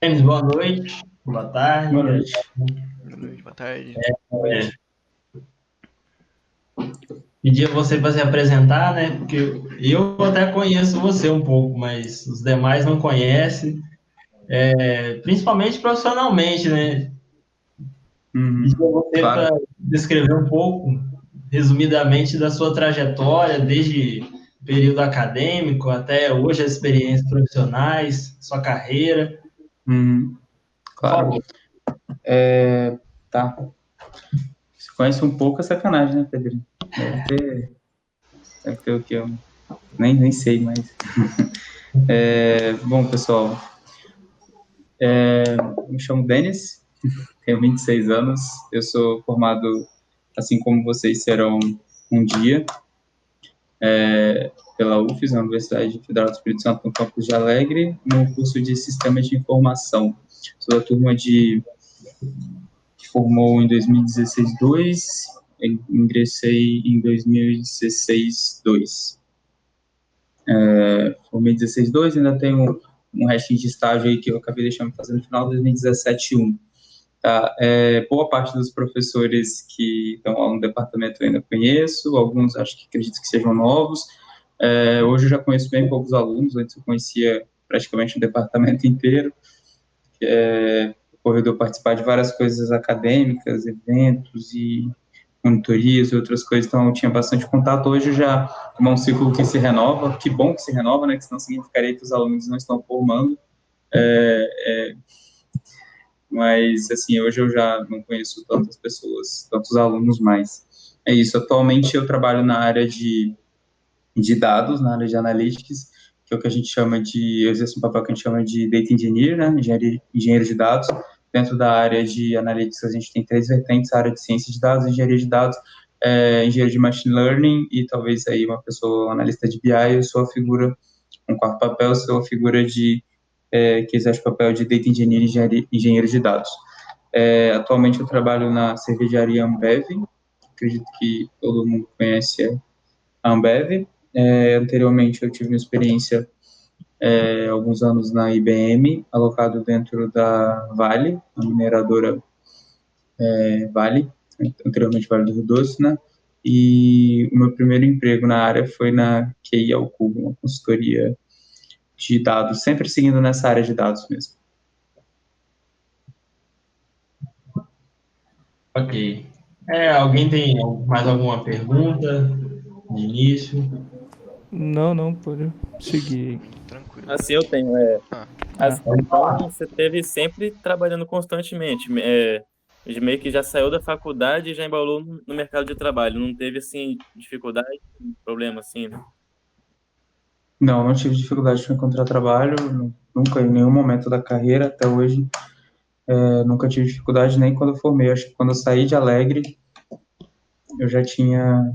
Denis, boa noite, boa tarde. Boa noite. Boa noite, boa tarde. É, Pedi a você para se apresentar, né? Porque eu até conheço você um pouco, mas os demais não conhecem, principalmente profissionalmente, né? Pedi a você para Claro. descrever um pouco, resumidamente, da sua trajetória, desde o período acadêmico até hoje, as experiências profissionais, sua carreira. Uhum, Por claro. favor. Tá. Você conhece um pouco a sacanagem, né, Pedrinho? Deve ter o quê? Nem sei mais. Bom, pessoal, me chamo Denis, tenho 26 anos, eu sou formado, assim como vocês serão um dia, pela UFES, na Universidade Federal do Espírito Santo, no campus de Alegre, no curso de Sistemas de Informação. Sou da turma que formou em 2016-2, ingressei em 2016-2. Formei em 16-2, ainda tenho um restinho de estágio aí que eu acabei deixando fazer no final de 2017-1. Tá? Boa parte dos professores que estão lá no departamento eu ainda conheço, alguns acho que acredito que sejam novos. Hoje eu já conheço bem poucos alunos, antes eu conhecia praticamente o departamento inteiro. Ocorreu de eu participar de várias coisas acadêmicas, eventos e monitorias e outras coisas, então eu tinha bastante contato. Hoje já é um ciclo que se renova, que bom que se renova, né, que senão significaria que os alunos não estão formando, mas, assim, hoje eu já não conheço tantas pessoas, tantos alunos mais. É isso, atualmente eu trabalho na área de dados, na área de analytics, que é o que a gente chama eu exerço um papel que a gente chama de data engineer, né, engenheiro de dados. Dentro da área de analytics a gente tem três vertentes: a área de ciência de dados, engenharia de dados, engenharia de machine learning e talvez aí uma pessoa analista de BI. Eu sou a figura, um quarto papel, sou a figura que exerce o papel de data engineer e engenheiro de dados. Atualmente eu trabalho na cervejaria Ambev, acredito que todo mundo conhece a Ambev. Anteriormente eu tive uma experiência, alguns anos na IBM, alocado dentro da Vale, a mineradora Vale, anteriormente Vale do Rio Doce, né? E o meu primeiro emprego na área foi na QI ao Cubo, uma consultoria de dados, sempre seguindo nessa área de dados mesmo. Ok. Alguém tem mais alguma pergunta de início? Não, pode seguir. Tranquilo. Assim eu tenho. Ah, Ah, Então, você teve sempre trabalhando constantemente. Meio que já saiu da faculdade e já embalou no mercado de trabalho. Não teve, assim, dificuldade, problema, assim, né? Não tive dificuldade de encontrar trabalho, nunca, em nenhum momento da carreira até hoje. Nunca tive dificuldade nem quando eu formei. Acho que quando eu saí de Alegre, eu já tinha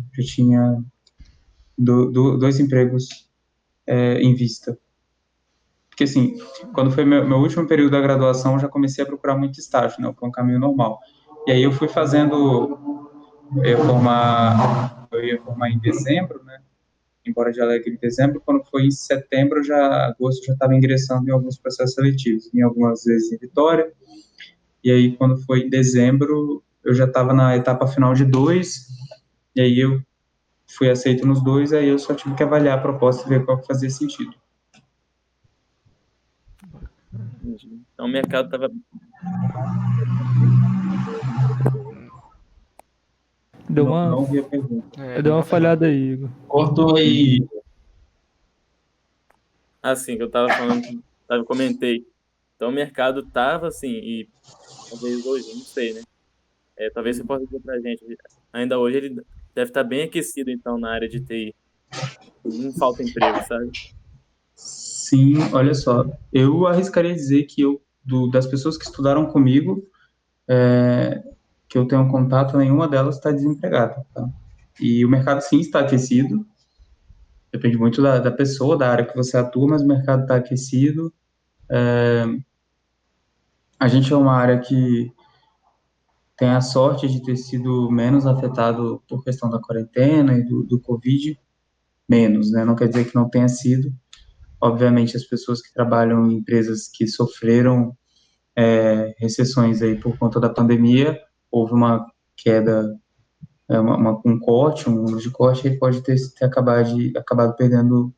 dois empregos em vista. Porque, assim, quando foi meu último período da graduação, eu já comecei a procurar muito estágio, né? Foi um caminho normal. E aí eu fui fazendo, eu ia formar em dezembro, né? Embora de Alegre em dezembro, quando foi em setembro, agosto, já estava ingressando em alguns processos seletivos, em algumas vezes em Vitória. E aí, quando foi em dezembro, eu já estava na etapa final de dois, e aí eu fui aceito nos dois, aí eu só tive que avaliar a proposta e ver qual que fazia sentido. Entendi. Então, o mercado estava... deu Não, uma, não vi a pergunta. deu deu uma uma falha. falhada aí, Igor. Cortou aí. Assim, que eu estava falando, eu comentei. Então, o mercado estava, assim, e talvez hoje, não sei, né? Talvez você possa dizer para a gente. Ainda hoje ele deve estar bem aquecido, então, na área de TI. Não falta emprego, sabe? Sim, olha só, eu arriscaria dizer que das pessoas que estudaram comigo, que eu tenho contato, nenhuma delas está desempregada, tá? E o mercado, sim, está aquecido, depende muito da pessoa, da área que você atua, mas o mercado está aquecido. A gente é uma área que tem a sorte de ter sido menos afetado por questão da quarentena e do Covid, menos, né? Não quer dizer que não tenha sido. Obviamente, as pessoas que trabalham em empresas que sofreram recessões aí por conta da pandemia, houve uma queda, um corte, um número de corte, e pode ter acabado perdendo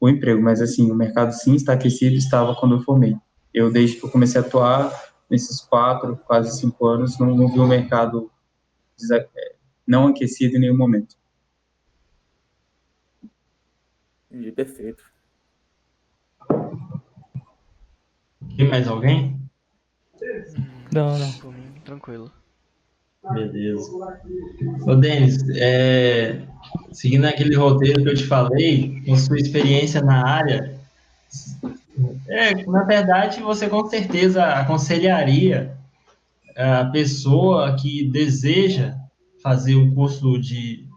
o emprego, mas assim, o mercado sim está aquecido, estava quando eu formei. Eu, desde que eu comecei a atuar, nesses 4, quase 5 anos, não vi o mercado não aquecido em nenhum momento. Entendi, perfeito. Tem mais alguém? Não. Por mim, tranquilo. Beleza. Ô, Denis, seguindo aquele roteiro que eu te falei, com sua experiência na área, na verdade, você com certeza aconselharia a pessoa que deseja fazer um curso de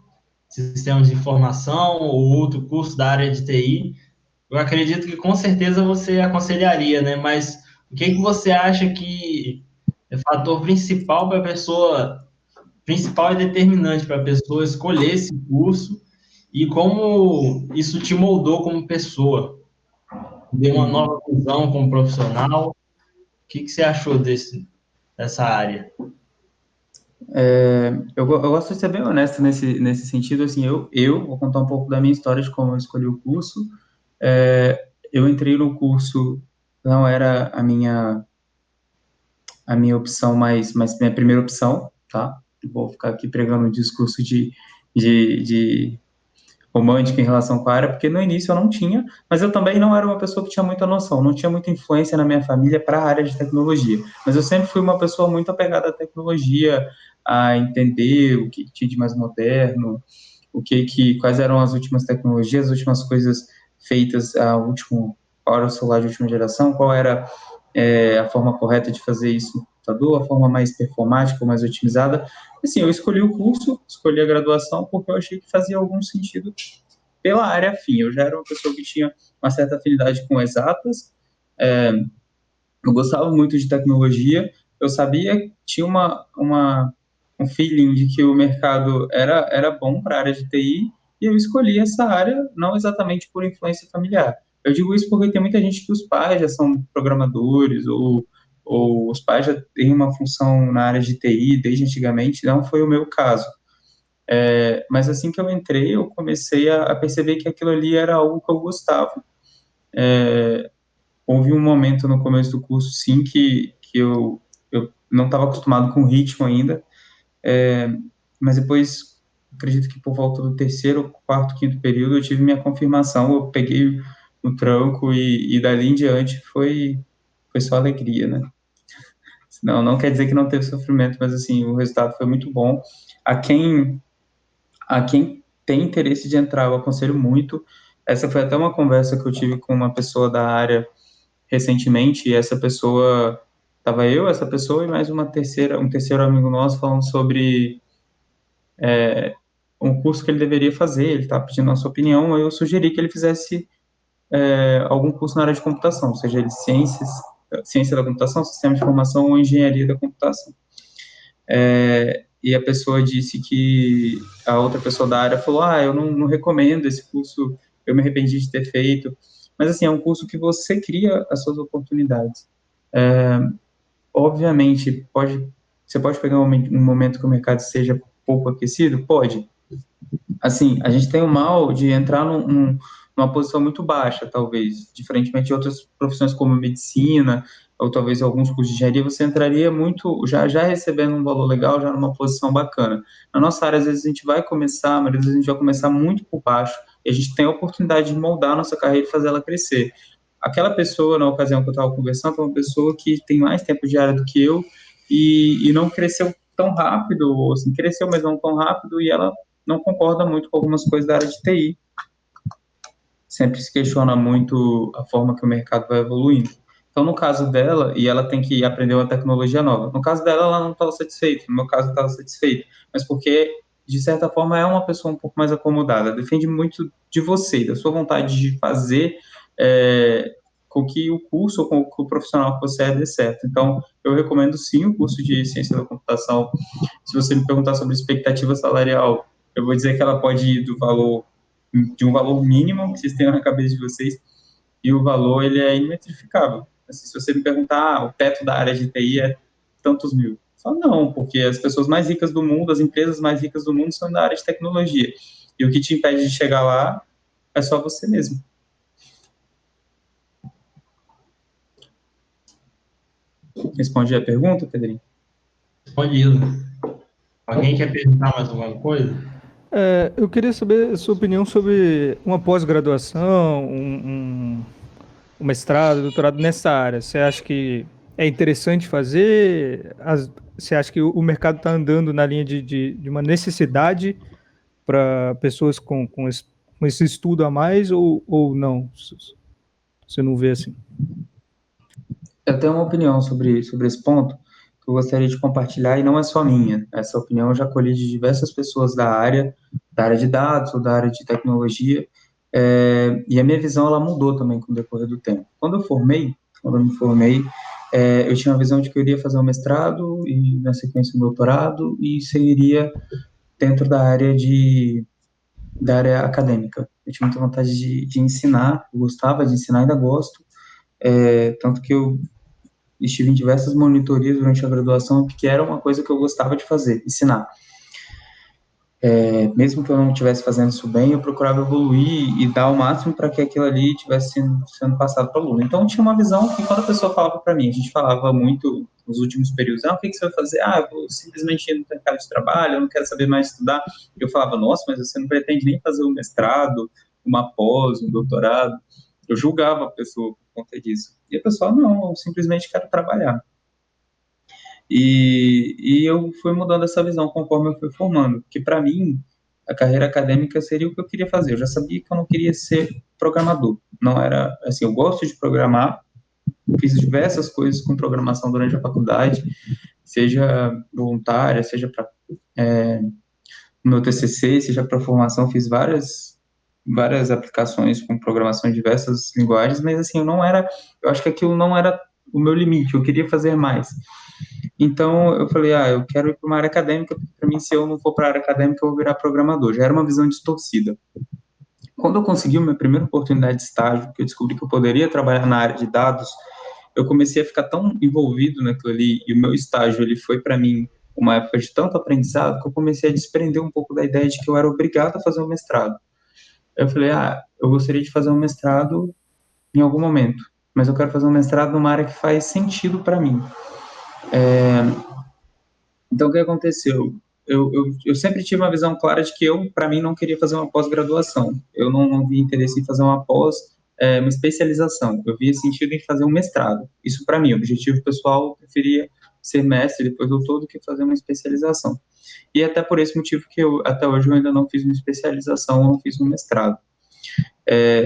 sistemas de informação ou outro curso da área de TI. Eu acredito que com certeza você aconselharia, né? Mas o que você acha que é fator principal para a pessoa, principal e determinante para a pessoa escolher esse curso e como isso te moldou como pessoa? Deu uma nova visão como profissional? O que você achou dessa área? Eu gosto de ser bem honesto nesse sentido, assim, eu vou contar um pouco da minha história de como eu escolhi o curso. Eu entrei no curso, não era a minha opção mas minha primeira opção, tá? Vou ficar aqui pregando um discurso de romântico em relação com a área, porque no início eu não tinha, mas eu também não era uma pessoa que tinha muita noção, não tinha muita influência na minha família para a área de tecnologia, mas eu sempre fui uma pessoa muito apegada à tecnologia, a entender o que tinha de mais moderno, quais eram as últimas tecnologias, as últimas coisas feitas, qual era o celular de última geração, qual era a forma correta de fazer isso no computador, a forma mais performática, mais otimizada. Assim, eu escolhi o curso, escolhi a graduação, porque eu achei que fazia algum sentido pela área afim. Eu já era uma pessoa que tinha uma certa afinidade com exatas, eu gostava muito de tecnologia, eu sabia, tinha um feeling de que o mercado era bom para a área de TI, e eu escolhi essa área não exatamente por influência familiar. Eu digo isso porque tem muita gente que os pais já são programadores, ou os pais já têm uma função na área de TI desde antigamente, não foi o meu caso. Mas assim que eu entrei, eu comecei a perceber que aquilo ali era algo que eu gostava. Houve um momento no começo do curso, sim, que eu não estava acostumado com o ritmo ainda, mas depois, acredito que por volta do terceiro, quarto, quinto período, eu tive minha confirmação, eu peguei o tranco e dali em diante foi só alegria, né? Não quer dizer que não teve sofrimento, mas assim, o resultado foi muito bom. A quem tem interesse de entrar, eu aconselho muito. Essa foi até uma conversa que eu tive com uma pessoa da área recentemente, e essa pessoa, essa pessoa e mais um terceiro amigo nosso falando sobre um curso que ele deveria fazer, ele estava pedindo a nossa opinião, eu sugeri que ele fizesse algum curso na área de computação, seja ele ciência da computação, sistema de informação ou engenharia da computação. E a pessoa disse que a outra pessoa da área falou, eu não recomendo esse curso, eu me arrependi de ter feito, mas assim, é um curso que você cria as suas oportunidades. Obviamente, você pode pegar um momento que o mercado seja pouco aquecido? Pode. Assim, a gente tem o mal de entrar numa posição muito baixa, talvez, diferentemente de outras profissões como medicina, ou talvez alguns cursos de engenharia, você entraria muito, já recebendo um valor legal, já numa posição bacana. Na nossa área, às vezes a gente vai começar, mas às vezes a gente vai começar muito por baixo, e a gente tem a oportunidade de moldar a nossa carreira e fazer ela crescer. Aquela pessoa, na ocasião que eu estava conversando, é uma pessoa que tem mais tempo de área do que eu, e não cresceu tão rápido, ou assim, cresceu, mas não tão rápido, e ela não concorda muito com algumas coisas da área de TI. Sempre se questiona muito a forma que o mercado vai evoluindo. Então, no caso dela, e ela tem que aprender uma tecnologia nova. No caso dela, ela não estava satisfeita. No meu caso, eu estava satisfeito. Mas porque, de certa forma, é uma pessoa um pouco mais acomodada. Depende muito de você, da sua vontade de fazer com que o curso ou com que o profissional que você dê certo. Então, eu recomendo sim o curso de ciência da computação. Se você me perguntar sobre expectativa salarial, eu vou dizer que ela pode ir de um valor mínimo que vocês tenham na cabeça de vocês, e o valor ele é imetrificável. Assim, se você me perguntar, o teto da área de TI é tantos mil. Eu falo, não, porque as pessoas mais ricas do mundo, as empresas mais ricas do mundo são da área de tecnologia. E o que te impede de chegar lá é só você mesmo. Respondi a pergunta, Pedrinho? Respondido. Alguém quer perguntar mais alguma coisa? Eu queria saber a sua opinião sobre uma pós-graduação, um mestrado, doutorado nessa área. Você acha que é interessante fazer? Você acha que o mercado está andando na linha de uma necessidade para pessoas com esse estudo a mais ou não? Você não vê assim? Eu tenho uma opinião sobre esse ponto que eu gostaria de compartilhar e não é só minha. Essa opinião eu já colhi de diversas pessoas da área de dados ou da área de tecnologia, e a minha visão ela mudou também com o decorrer do tempo. Quando eu me formei, eu tinha uma visão de que eu iria fazer um mestrado e na sequência um doutorado e seguiria dentro da área acadêmica. Eu tinha muita vontade de ensinar, eu gostava de ensinar, ainda gosto, tanto que eu estive em diversas monitorias durante a graduação, porque era uma coisa que eu gostava de fazer, ensinar. Mesmo que eu não estivesse fazendo isso bem, eu procurava evoluir e dar o máximo para que aquilo ali estivesse sendo passado para o aluno. Então, eu tinha uma visão que quando a pessoa falava para mim, a gente falava muito nos últimos períodos, o que você vai fazer? Eu vou simplesmente ir no mercado de trabalho, eu não quero saber mais estudar. Eu falava, nossa, mas você não pretende nem fazer um mestrado, uma pós, um doutorado. Eu julgava a pessoa por conta disso. E a pessoa, não, eu simplesmente quero trabalhar. E eu fui mudando essa visão conforme eu fui formando, que para mim a carreira acadêmica seria o que eu queria fazer. Eu já sabia que eu não queria ser programador. Não era assim, eu gosto de programar, fiz diversas coisas com programação durante a faculdade, seja voluntária, seja para o meu TCC, seja para formação, fiz várias aplicações com programação em diversas linguagens, mas assim, eu acho que aquilo não era o meu limite, eu queria fazer mais. Então, eu falei, eu quero ir para uma área acadêmica, porque para mim, se eu não for para a área acadêmica, eu vou virar programador. Já era uma visão distorcida. Quando eu consegui a minha primeira oportunidade de estágio, que eu descobri que eu poderia trabalhar na área de dados, eu comecei a ficar tão envolvido naquilo ali, e o meu estágio, ele foi para mim uma época de tanto aprendizado, que eu comecei a desprender um pouco da ideia de que eu era obrigado a fazer um mestrado. Eu falei, eu gostaria de fazer um mestrado em algum momento, mas eu quero fazer um mestrado numa área que faz sentido para mim. Então, o que aconteceu? Eu sempre tive uma visão clara de que para mim, não queria fazer uma pós-graduação. Eu não via interesse em fazer uma uma especialização. Eu via sentido em fazer um mestrado. Isso para mim, objetivo pessoal, eu preferia ser mestre, depois doutor, do que fazer uma especialização. E até por esse motivo que até hoje eu ainda não fiz uma especialização, não fiz um mestrado.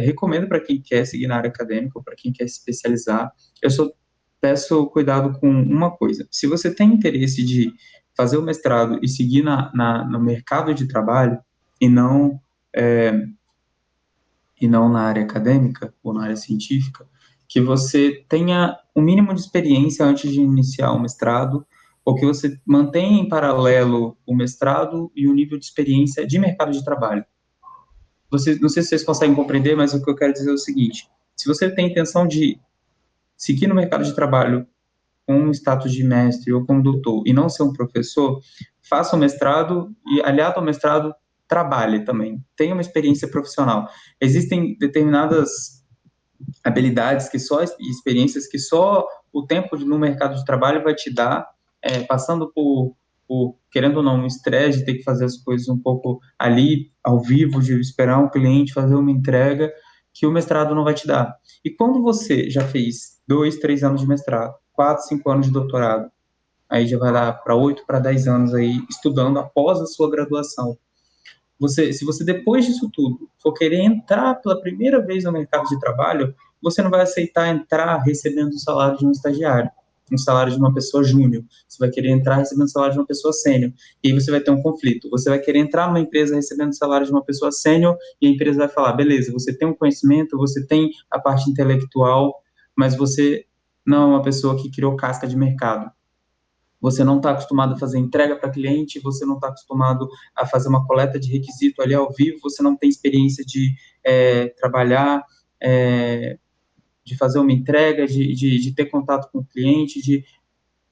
Recomendo para quem quer seguir na área acadêmica ou para quem quer se especializar. Eu só peço cuidado com uma coisa. Se você tem interesse de fazer o mestrado e seguir no mercado de trabalho e não na área acadêmica ou na área científica, que você tenha o mínimo de experiência antes de iniciar o mestrado, ou que você mantenha em paralelo o mestrado e o nível de experiência de mercado de trabalho. Não sei se vocês conseguem compreender, mas o que eu quero dizer é o seguinte: se você tem intenção de seguir no mercado de trabalho com um status de mestre ou como doutor e não ser um professor, faça o mestrado e, aliado ao mestrado, trabalhe também. Tenha uma experiência profissional. Existem determinadas habilidades e experiências que só o tempo no mercado de trabalho vai te dar, passando por, querendo ou não, um estresse de ter que fazer as coisas um pouco ali, ao vivo, de esperar um cliente fazer uma entrega, que o mestrado não vai te dar. E quando você já fez 2, 3 anos de mestrado, 4, 5 anos de doutorado, aí já vai dar para 8, para 10 anos aí estudando após a sua graduação. Se você depois disso tudo for querer entrar pela primeira vez no mercado de trabalho, você não vai aceitar entrar recebendo o salário de um estagiário, um salário de uma pessoa júnior. Você vai querer entrar recebendo o salário de uma pessoa sênior. E aí você vai ter um conflito. Você vai querer entrar numa empresa recebendo o salário de uma pessoa sênior e a empresa vai falar, beleza, você tem um conhecimento, você tem a parte intelectual, mas você não é uma pessoa que criou casca de mercado. Você não está acostumado a fazer entrega para cliente, você não está acostumado a fazer uma coleta de requisito ali ao vivo, você não tem experiência de trabalhar de fazer uma entrega, de ter contato com o cliente, de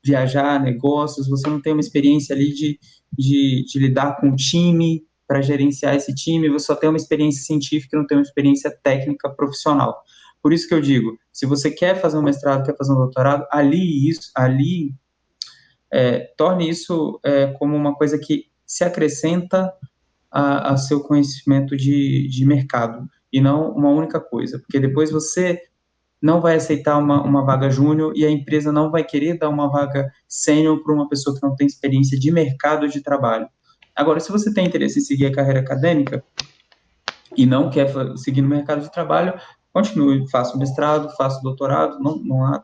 viajar, negócios, você não tem uma experiência ali de lidar com o time, para gerenciar esse time, você só tem uma experiência científica e não tem uma experiência técnica profissional. Por isso que eu digo, se você quer fazer um mestrado, quer fazer um doutorado, torne isso como uma coisa que se acrescenta a seu conhecimento de mercado, e não uma única coisa, porque depois você não vai aceitar uma vaga júnior e a empresa não vai querer dar uma vaga sênior para uma pessoa que não tem experiência de mercado de trabalho. Agora, se você tem interesse em seguir a carreira acadêmica e não quer seguir no mercado de trabalho, continue, faça o mestrado, faça o doutorado,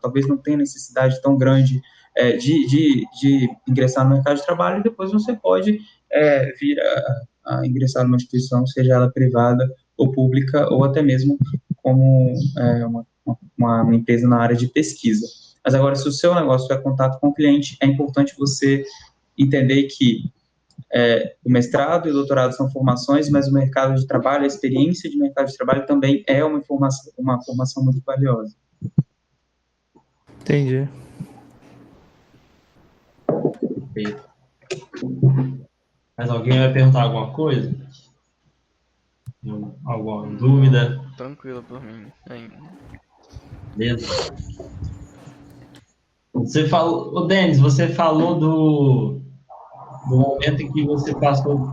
talvez não tenha necessidade tão grande de ingressar no mercado de trabalho, e depois você pode vir a ingressar numa instituição, seja ela privada ou pública, ou até mesmo como uma empresa na área de pesquisa. Mas agora, se o seu negócio é contato com o cliente, é importante você entender que o mestrado e o doutorado são formações, mas o mercado de trabalho, a experiência de mercado de trabalho também é uma formação muito valiosa. Entendi. Perfeito. Mas alguém vai perguntar alguma coisa? Alguma dúvida? Tranquilo por mim ainda. Beleza. Denis, você falou do momento em que você passou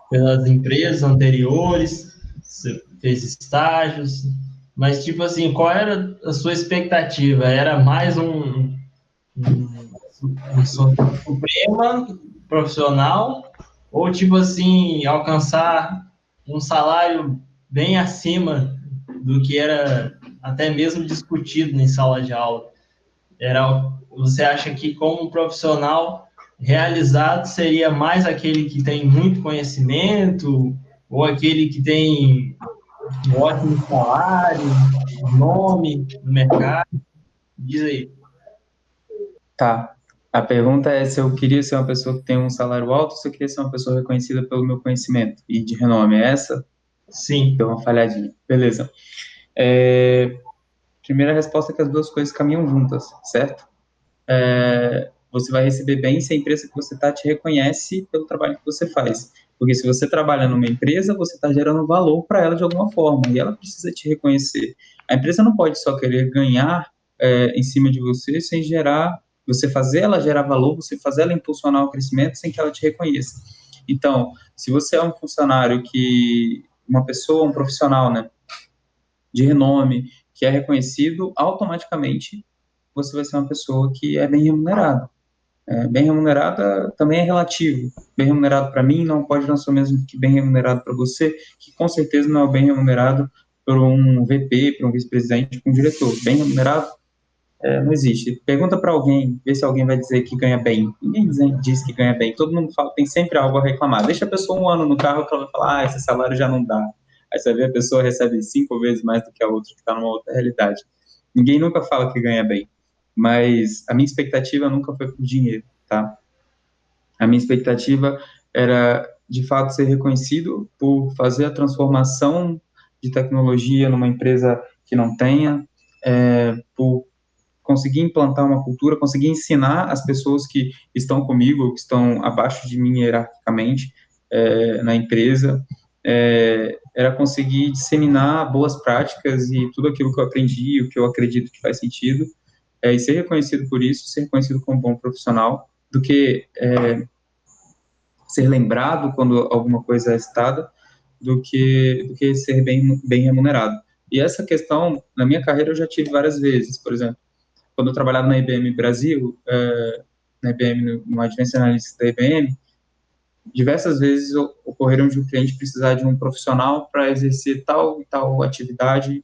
pelas empresas anteriores, você fez estágios, mas, tipo assim, qual era a sua expectativa? Era mais um suprema profissional, ou, tipo assim, alcançar um salário bem acima do que era até mesmo discutido em sala de aula? Você acha que, como um profissional realizado, seria mais aquele que tem muito conhecimento, ou aquele que tem um ótimo salário, nome no mercado? Diz aí. Tá. A pergunta é se eu queria ser uma pessoa que tem um salário alto, ou se eu queria ser uma pessoa reconhecida pelo meu conhecimento e de renome. É essa? Sim. Deu uma falhadinha. Beleza. Primeira resposta é que as duas coisas caminham juntas, certo? Você vai receber bem se a empresa que você está te reconhece pelo trabalho que você faz. Porque se você trabalha numa empresa, você está gerando valor para ela de alguma forma, e ela precisa te reconhecer. A empresa não pode só querer ganhar em cima de você, sem você fazer ela gerar valor, você fazer ela impulsionar o crescimento sem que ela te reconheça. Então, se você é um funcionário uma pessoa, um profissional, né, de renome, que é reconhecido, automaticamente você vai ser uma pessoa que é bem remunerada. Bem remunerada também é relativo. Bem remunerado para mim não pode não ser o mesmo que bem remunerado para você, que com certeza não é bem remunerado por um VP, por um vice-presidente, por um diretor. Bem remunerado não existe. Pergunta para alguém, vê se alguém vai dizer que ganha bem. Ninguém diz que ganha bem. Todo mundo fala, tem sempre algo a reclamar. Deixa a pessoa um ano no carro que ela vai falar, esse salário já não dá. Aí você vê a pessoa recebe 5 vezes mais do que a outra, que está numa outra realidade. Ninguém nunca fala que ganha bem. Mas a minha expectativa nunca foi por dinheiro, tá? A minha expectativa era, de fato, ser reconhecido por fazer a transformação de tecnologia numa empresa que não tenha, por conseguir implantar uma cultura, conseguir ensinar as pessoas que estão comigo, que estão abaixo de mim hierarquicamente na empresa, era conseguir disseminar boas práticas e tudo aquilo que eu aprendi, o que eu acredito que faz sentido, e ser reconhecido por isso, ser reconhecido como bom profissional, do que ser lembrado quando alguma coisa é citada, do que ser bem remunerado. E essa questão, na minha carreira, eu já tive várias vezes. Por exemplo, quando eu trabalhava na IBM Brasil, na IBM, no Advanced Analytics da IBM, diversas vezes ocorreram de um cliente precisar de um profissional para exercer tal e tal atividade,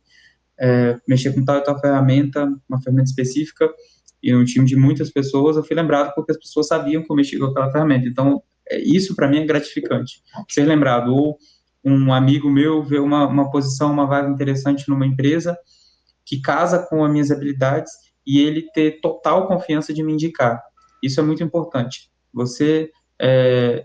mexer com tal e tal ferramenta, uma ferramenta específica, e um time de muitas pessoas, eu fui lembrado porque as pessoas sabiam que eu mexia com aquela ferramenta. Então, isso para mim é gratificante. Ser lembrado, ou um amigo meu ver uma posição, uma vaga interessante numa empresa que casa com as minhas habilidades e ele ter total confiança de me indicar. Isso é muito importante. Você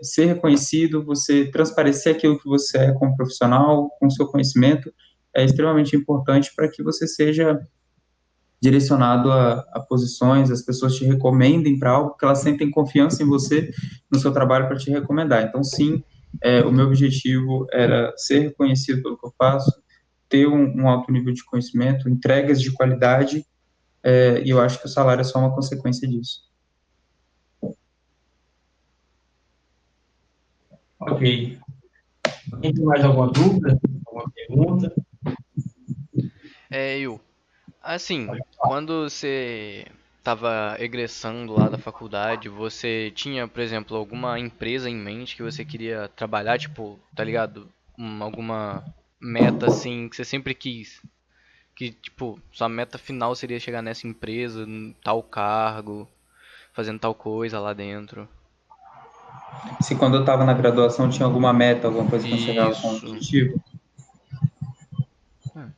ser reconhecido, você transparecer aquilo que você é como profissional, com seu conhecimento, é extremamente importante para que você seja direcionado a posições, as pessoas te recomendem para algo, que elas sentem confiança em você, no seu trabalho, para te recomendar. Então, sim, o meu objetivo era ser reconhecido pelo que eu faço, ter um alto nível de conhecimento, entregas de qualidade, e eu acho que o salário é só uma consequência disso. Ok. Alguém tem mais alguma dúvida? Alguma pergunta? Eu. Assim, quando você estava egressando lá da faculdade, você tinha, por exemplo, alguma empresa em mente que você queria trabalhar, tipo, tá ligado? Alguma meta assim que você sempre quis? Que, tipo, sua meta final seria chegar nessa empresa, em tal cargo, fazendo tal coisa lá dentro. Se quando eu estava na graduação tinha alguma meta, alguma coisa que eu enxergava como Isso. objetivo, Hum,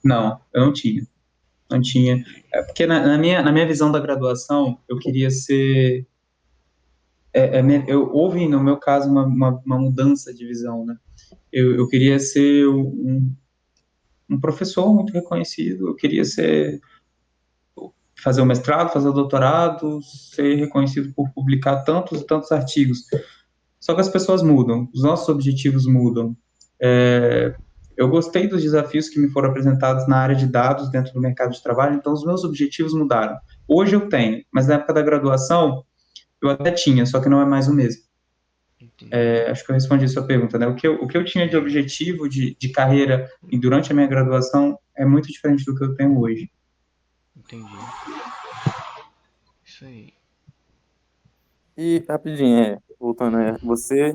não, eu não tinha. Não tinha. Porque na minha visão da graduação, eu queria ser. Houve, no meu caso, uma mudança de visão, né? Eu queria ser um professor muito reconhecido, eu queria fazer o mestrado, fazer o doutorado, ser reconhecido por publicar tantos e tantos artigos. Só que as pessoas mudam, os nossos objetivos mudam. Eu gostei dos desafios que me foram apresentados na área de dados dentro do mercado de trabalho, então os meus objetivos mudaram. Hoje eu tenho, mas na época da graduação eu até tinha, só que não é mais o mesmo. entendi. Acho que eu respondi a sua pergunta, né? O que eu tinha de objetivo de carreira e durante a minha graduação é muito diferente do que eu tenho hoje. Entendi. Isso aí. E rapidinho, voltando, você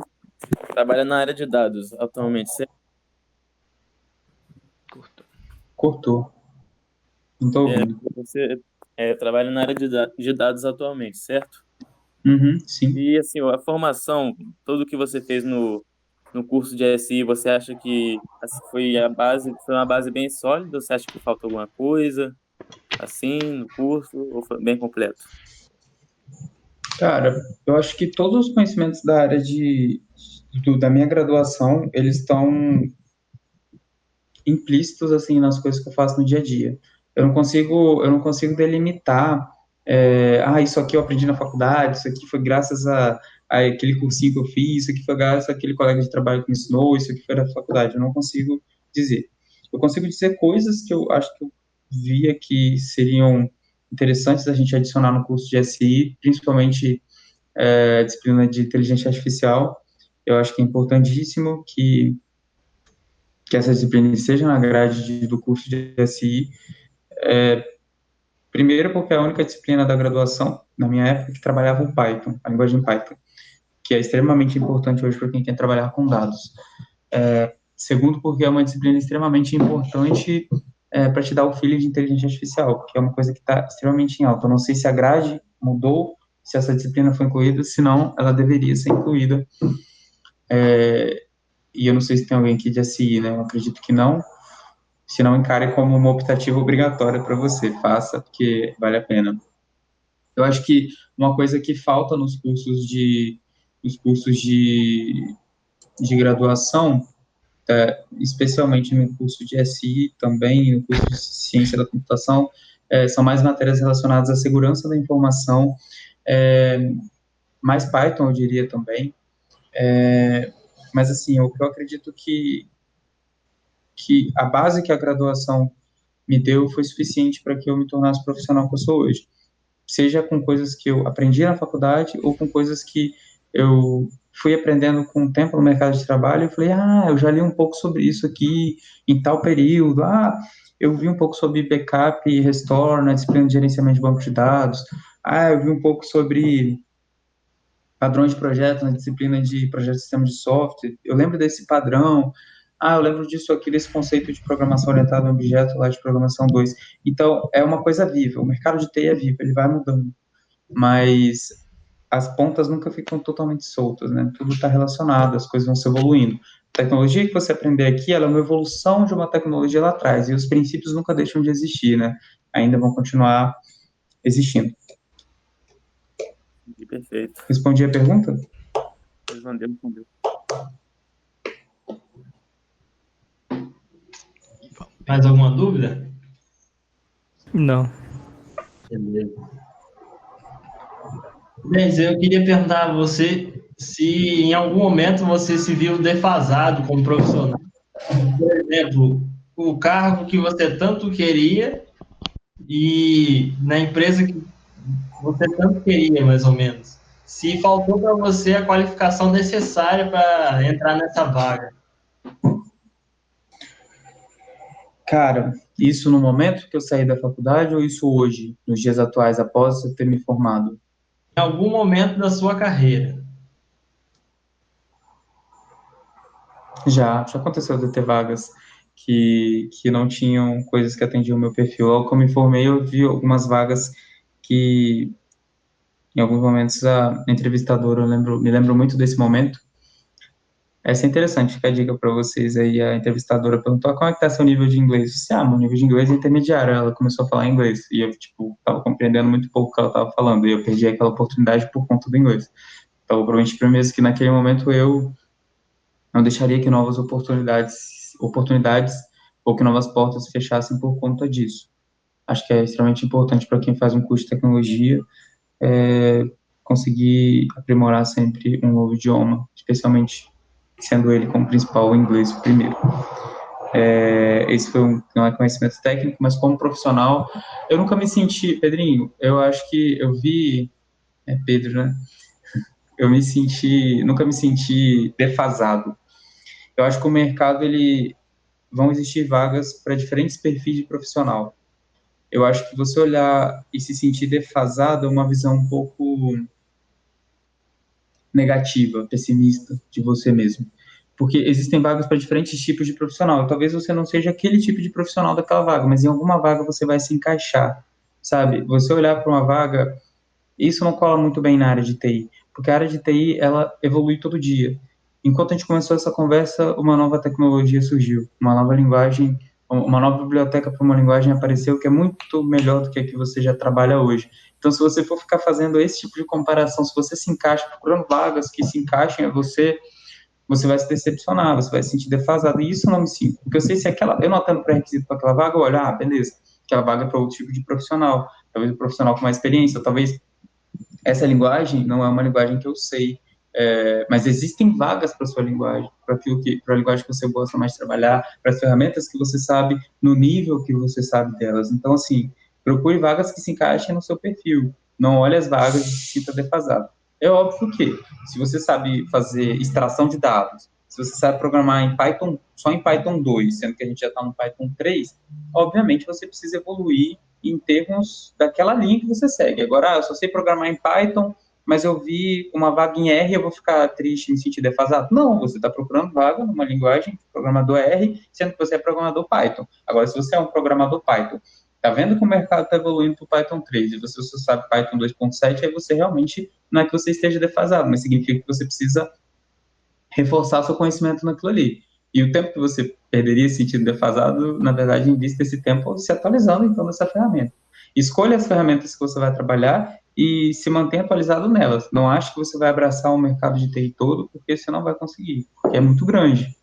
trabalha na área de dados atualmente, certo? Curto. Cortou. Não estou ouvindo. Você trabalha na área de dados atualmente, certo? Uhum, sim. E assim, a formação, tudo que você fez no curso de SI, você acha que assim, foi uma base bem sólida? Ou você acha que falta alguma coisa assim no curso ou foi bem completo? Cara, eu acho que todos os conhecimentos da área da minha graduação, eles estão implícitos assim nas coisas que eu faço no dia a dia. Eu não consigo delimitar, isso aqui eu aprendi na faculdade, isso aqui foi graças a aquele cursinho que eu fiz, isso aqui foi graças àquele colega de trabalho que me ensinou, isso aqui foi da faculdade. Eu não consigo dizer. Eu consigo dizer coisas que eu acho que eu via que seriam interessantes a gente adicionar no curso de SI, principalmente a disciplina de inteligência artificial. Eu acho que é importantíssimo que essa disciplina esteja na grade do curso de SI. Primeiro, porque é a única disciplina da graduação, na minha época, que trabalhava o Python, a linguagem Python, que é extremamente importante hoje para quem quer trabalhar com dados. Segundo, porque é uma disciplina extremamente importante para te dar o feeling de inteligência artificial, que é uma coisa que está extremamente em alta. Eu não sei se a grade mudou, se essa disciplina foi incluída, se não, ela deveria ser incluída. E eu não sei se tem alguém aqui de SI, né? Eu acredito que não. Se não, encare como uma optativa obrigatória para você. Faça, porque vale a pena. Eu acho que uma coisa que falta nos cursos de graduação, especialmente no curso de SI também, no curso de ciência da computação, são mais matérias relacionadas à segurança da informação, mais Python, eu diria também. Mas, assim, o que eu acredito que a base que a graduação me deu foi suficiente para que eu me tornasse o profissional que eu sou hoje. Seja com coisas que eu aprendi na faculdade ou com coisas que eu fui aprendendo com o tempo no mercado de trabalho e falei, eu já li um pouco sobre isso aqui em tal período, eu vi um pouco sobre backup e restore na disciplina de gerenciamento de banco de dados, eu vi um pouco sobre padrões de projeto na disciplina de projeto de sistema de software, eu lembro desse padrão, eu lembro disso aqui, desse conceito de programação orientada a objeto lá de programação 2. Então, é uma coisa viva, o mercado de TI é vivo, ele vai mudando, mas as pontas nunca ficam totalmente soltas, né? Tudo está relacionado, as coisas vão se evoluindo. A tecnologia que você aprender aqui, ela é uma evolução de uma tecnologia lá atrás, e os princípios nunca deixam de existir, né? Ainda vão continuar existindo. Perfeito. Respondi a pergunta? Respondeu. Mais alguma dúvida? Não. Beleza. Mas eu queria perguntar a você se em algum momento você se viu defasado como profissional. Por exemplo, o cargo que você tanto queria e na empresa que você tanto queria, mais ou menos. Se faltou para você a qualificação necessária para entrar nessa vaga. Cara, isso no momento que eu saí da faculdade ou isso hoje, nos dias atuais, após eu ter me formado? Em algum momento da sua carreira. Já aconteceu de ter vagas que não tinham coisas que atendiam o meu perfil. Logo que eu me formei, eu vi algumas vagas que, em alguns momentos, a entrevistadora, me lembro muito desse momento. Essa é interessante, fica a dica para vocês aí. A entrevistadora perguntou: como é que tá seu nível de inglês? Eu disse: meu nível de inglês é intermediário. Ela começou a falar inglês e eu, tipo, tava compreendendo muito pouco o que ela tava falando e eu perdi aquela oportunidade por conta do inglês. Então, provavelmente, mesmo que naquele momento eu não deixaria que novas oportunidades ou que novas portas se fechassem por conta disso. Acho que é extremamente importante para quem faz um curso de tecnologia conseguir aprimorar sempre um novo idioma, especialmente sendo ele como principal o inglês primeiro. Esse foi não é conhecimento técnico, mas como profissional, eu nunca me senti, Pedrinho, eu acho que eu vi, Pedro, né? Nunca me senti defasado. Eu acho que o mercado, vão existir vagas para diferentes perfis de profissional. Eu acho que você olhar e se sentir defasado é uma visão um pouco negativa, pessimista de você mesmo. Porque existem vagas para diferentes tipos de profissional. Talvez você não seja aquele tipo de profissional daquela vaga, mas em alguma vaga você vai se encaixar, sabe? Você olhar para uma vaga, isso não cola muito bem na área de TI, porque a área de TI, ela evolui todo dia. Enquanto a gente começou essa conversa, uma nova tecnologia surgiu, uma nova linguagem, uma nova biblioteca para uma linguagem apareceu que é muito melhor do que a que você já trabalha hoje. Então, se você for ficar fazendo esse tipo de comparação, se você se encaixa, procurando vagas que se encaixem a você, você vai se decepcionar, você vai se sentir defasado. E isso eu não me sinto, porque eu sei se eu não atendo pré-requisito para aquela vaga, eu olho, beleza, aquela vaga é para outro tipo de profissional, talvez um profissional com mais experiência, talvez essa linguagem não é uma linguagem que eu sei, mas existem vagas para sua linguagem, para a linguagem que você gosta mais de trabalhar, para as ferramentas que você sabe, no nível que você sabe delas. Então, assim, procure vagas que se encaixem no seu perfil. Não olhe as vagas e se sinta defasado. É óbvio que, se você sabe fazer extração de dados, se você sabe programar em Python, só em Python 2, sendo que a gente já está no Python 3, obviamente você precisa evoluir em termos daquela linha que você segue. Agora, eu só sei programar em Python, mas eu vi uma vaga em R, eu vou ficar triste, me sentir defasado? Não, você está procurando vaga numa linguagem programador R, sendo que você é programador Python. Agora, se você é um programador Python, está vendo que o mercado está evoluindo para o Python 3 e você só sabe Python 2.7, aí você realmente, não é que você esteja defasado, mas significa que você precisa reforçar seu conhecimento naquilo ali. E o tempo que você perderia se sentindo defasado, na verdade, invista esse tempo se atualizando, então, nessa ferramenta. Escolha as ferramentas que você vai trabalhar e se mantenha atualizado nelas. Não ache que você vai abraçar o mercado de TI todo, porque você não vai conseguir, porque é muito grande.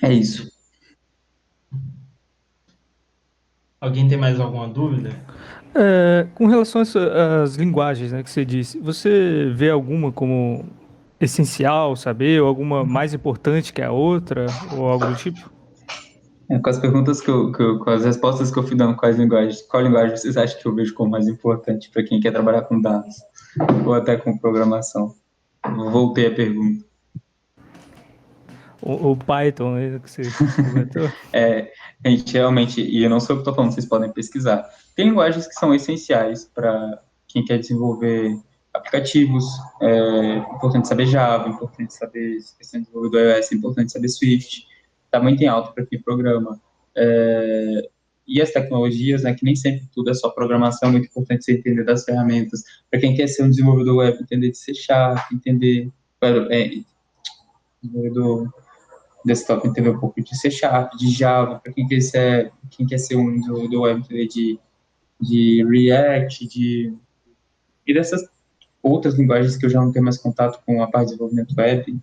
É isso. Alguém tem mais alguma dúvida? Com relação às linguagens, né, que você disse, você vê alguma como essencial saber, ou alguma mais importante que a outra, ou algo do tipo? Com as perguntas com as respostas que eu fui dando, qual linguagem vocês acham que eu vejo como mais importante para quem quer trabalhar com dados? Ou até com programação? Voltei a pergunta. O Python, né, que você comentou? A gente realmente, e eu não sei o que estou falando, vocês podem pesquisar. Tem linguagens que são essenciais para quem quer desenvolver aplicativos, importante saber Java, importante saber se você é desenvolvedor iOS, importante saber Swift, está muito em alta para quem programa. E as tecnologias, né, que nem sempre tudo é só programação, é muito importante você entender das ferramentas. Para quem quer ser um desenvolvedor web, entender de C#, entender desenvolvedor desktop, entender um pouco de C#, de Java, para quem quer ser um desenvolvedor web, entender de React, e dessas outras linguagens que eu já não tenho mais contato com a parte de desenvolvimento web.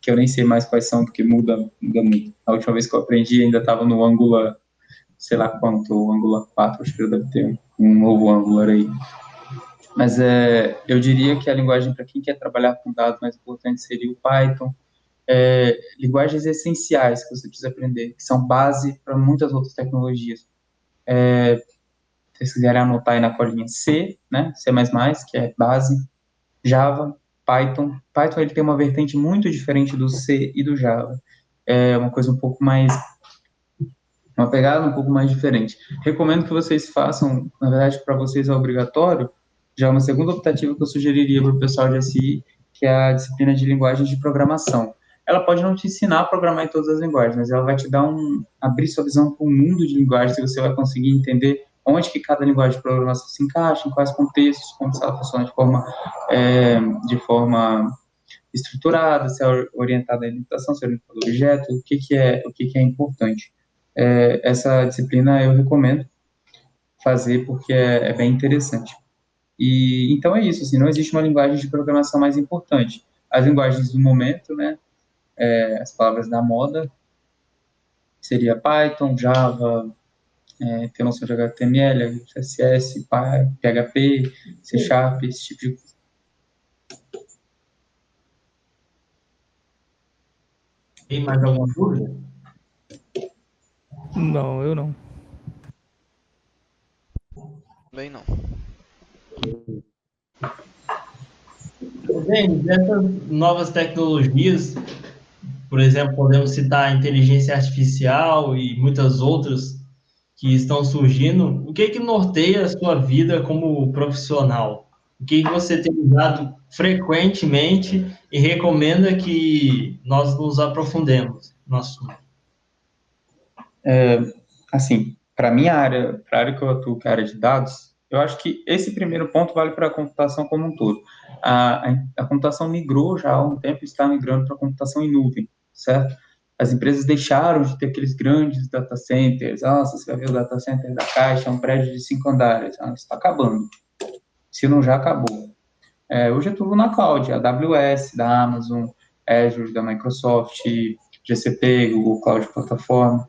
que eu nem sei mais quais são, porque muda muito. A última vez que eu aprendi ainda estava no Angular, sei lá quanto, o Angular 4, acho que eu deve ter um novo Angular aí. Mas eu diria que a linguagem para quem quer trabalhar com dados mais importante seria o Python. Linguagens essenciais que você precisa aprender, que são base para muitas outras tecnologias. Se vocês quiserem anotar aí na colinha, C, né? C++, que é base, Java, Python. Python ele tem uma vertente muito diferente do C e do Java. É uma coisa um pouco mais, uma pegada um pouco mais diferente. Recomendo que vocês façam, na verdade, para vocês é obrigatório, já uma segunda optativa que eu sugeriria para o pessoal de SI, que é a disciplina de linguagens de programação. Ela pode não te ensinar a programar em todas as linguagens, mas ela vai te dar abrir sua visão para um mundo de linguagens, e você vai conseguir entender onde que cada linguagem de programação se encaixa, em quais contextos, como se ela funciona de forma estruturada, se é orientada à implementação, se é orientada ao objeto, o que é importante. Essa disciplina eu recomendo fazer porque é bem interessante. E então é isso, assim, não existe uma linguagem de programação mais importante. As linguagens do momento, né, as palavras da moda, seria Python, Java, tem noção de HTML, CSS, PHP, C Sharp, esse tipo de coisa. Tem mais alguma dúvida? Não, eu não. Bem, não. Bem, dessas novas tecnologias, por exemplo, podemos citar a inteligência artificial e muitas outras que estão surgindo. O que norteia a sua vida como profissional? O que você tem usado frequentemente e recomenda que nós nos aprofundemos no assunto? Assim, para minha área, para a área que eu atuo, que é a área de dados, eu acho que esse primeiro ponto vale para a computação como um todo. A computação migrou já há um tempo, está migrando para a computação em nuvem, certo? As empresas deixaram de ter aqueles grandes data centers. Nossa, você vai ver o data center da Caixa, é um prédio de 5 andares. Isso está acabando, se não já acabou. Hoje é tudo na cloud, AWS, da Amazon, Azure, da Microsoft, GCP, Google Cloud Platform.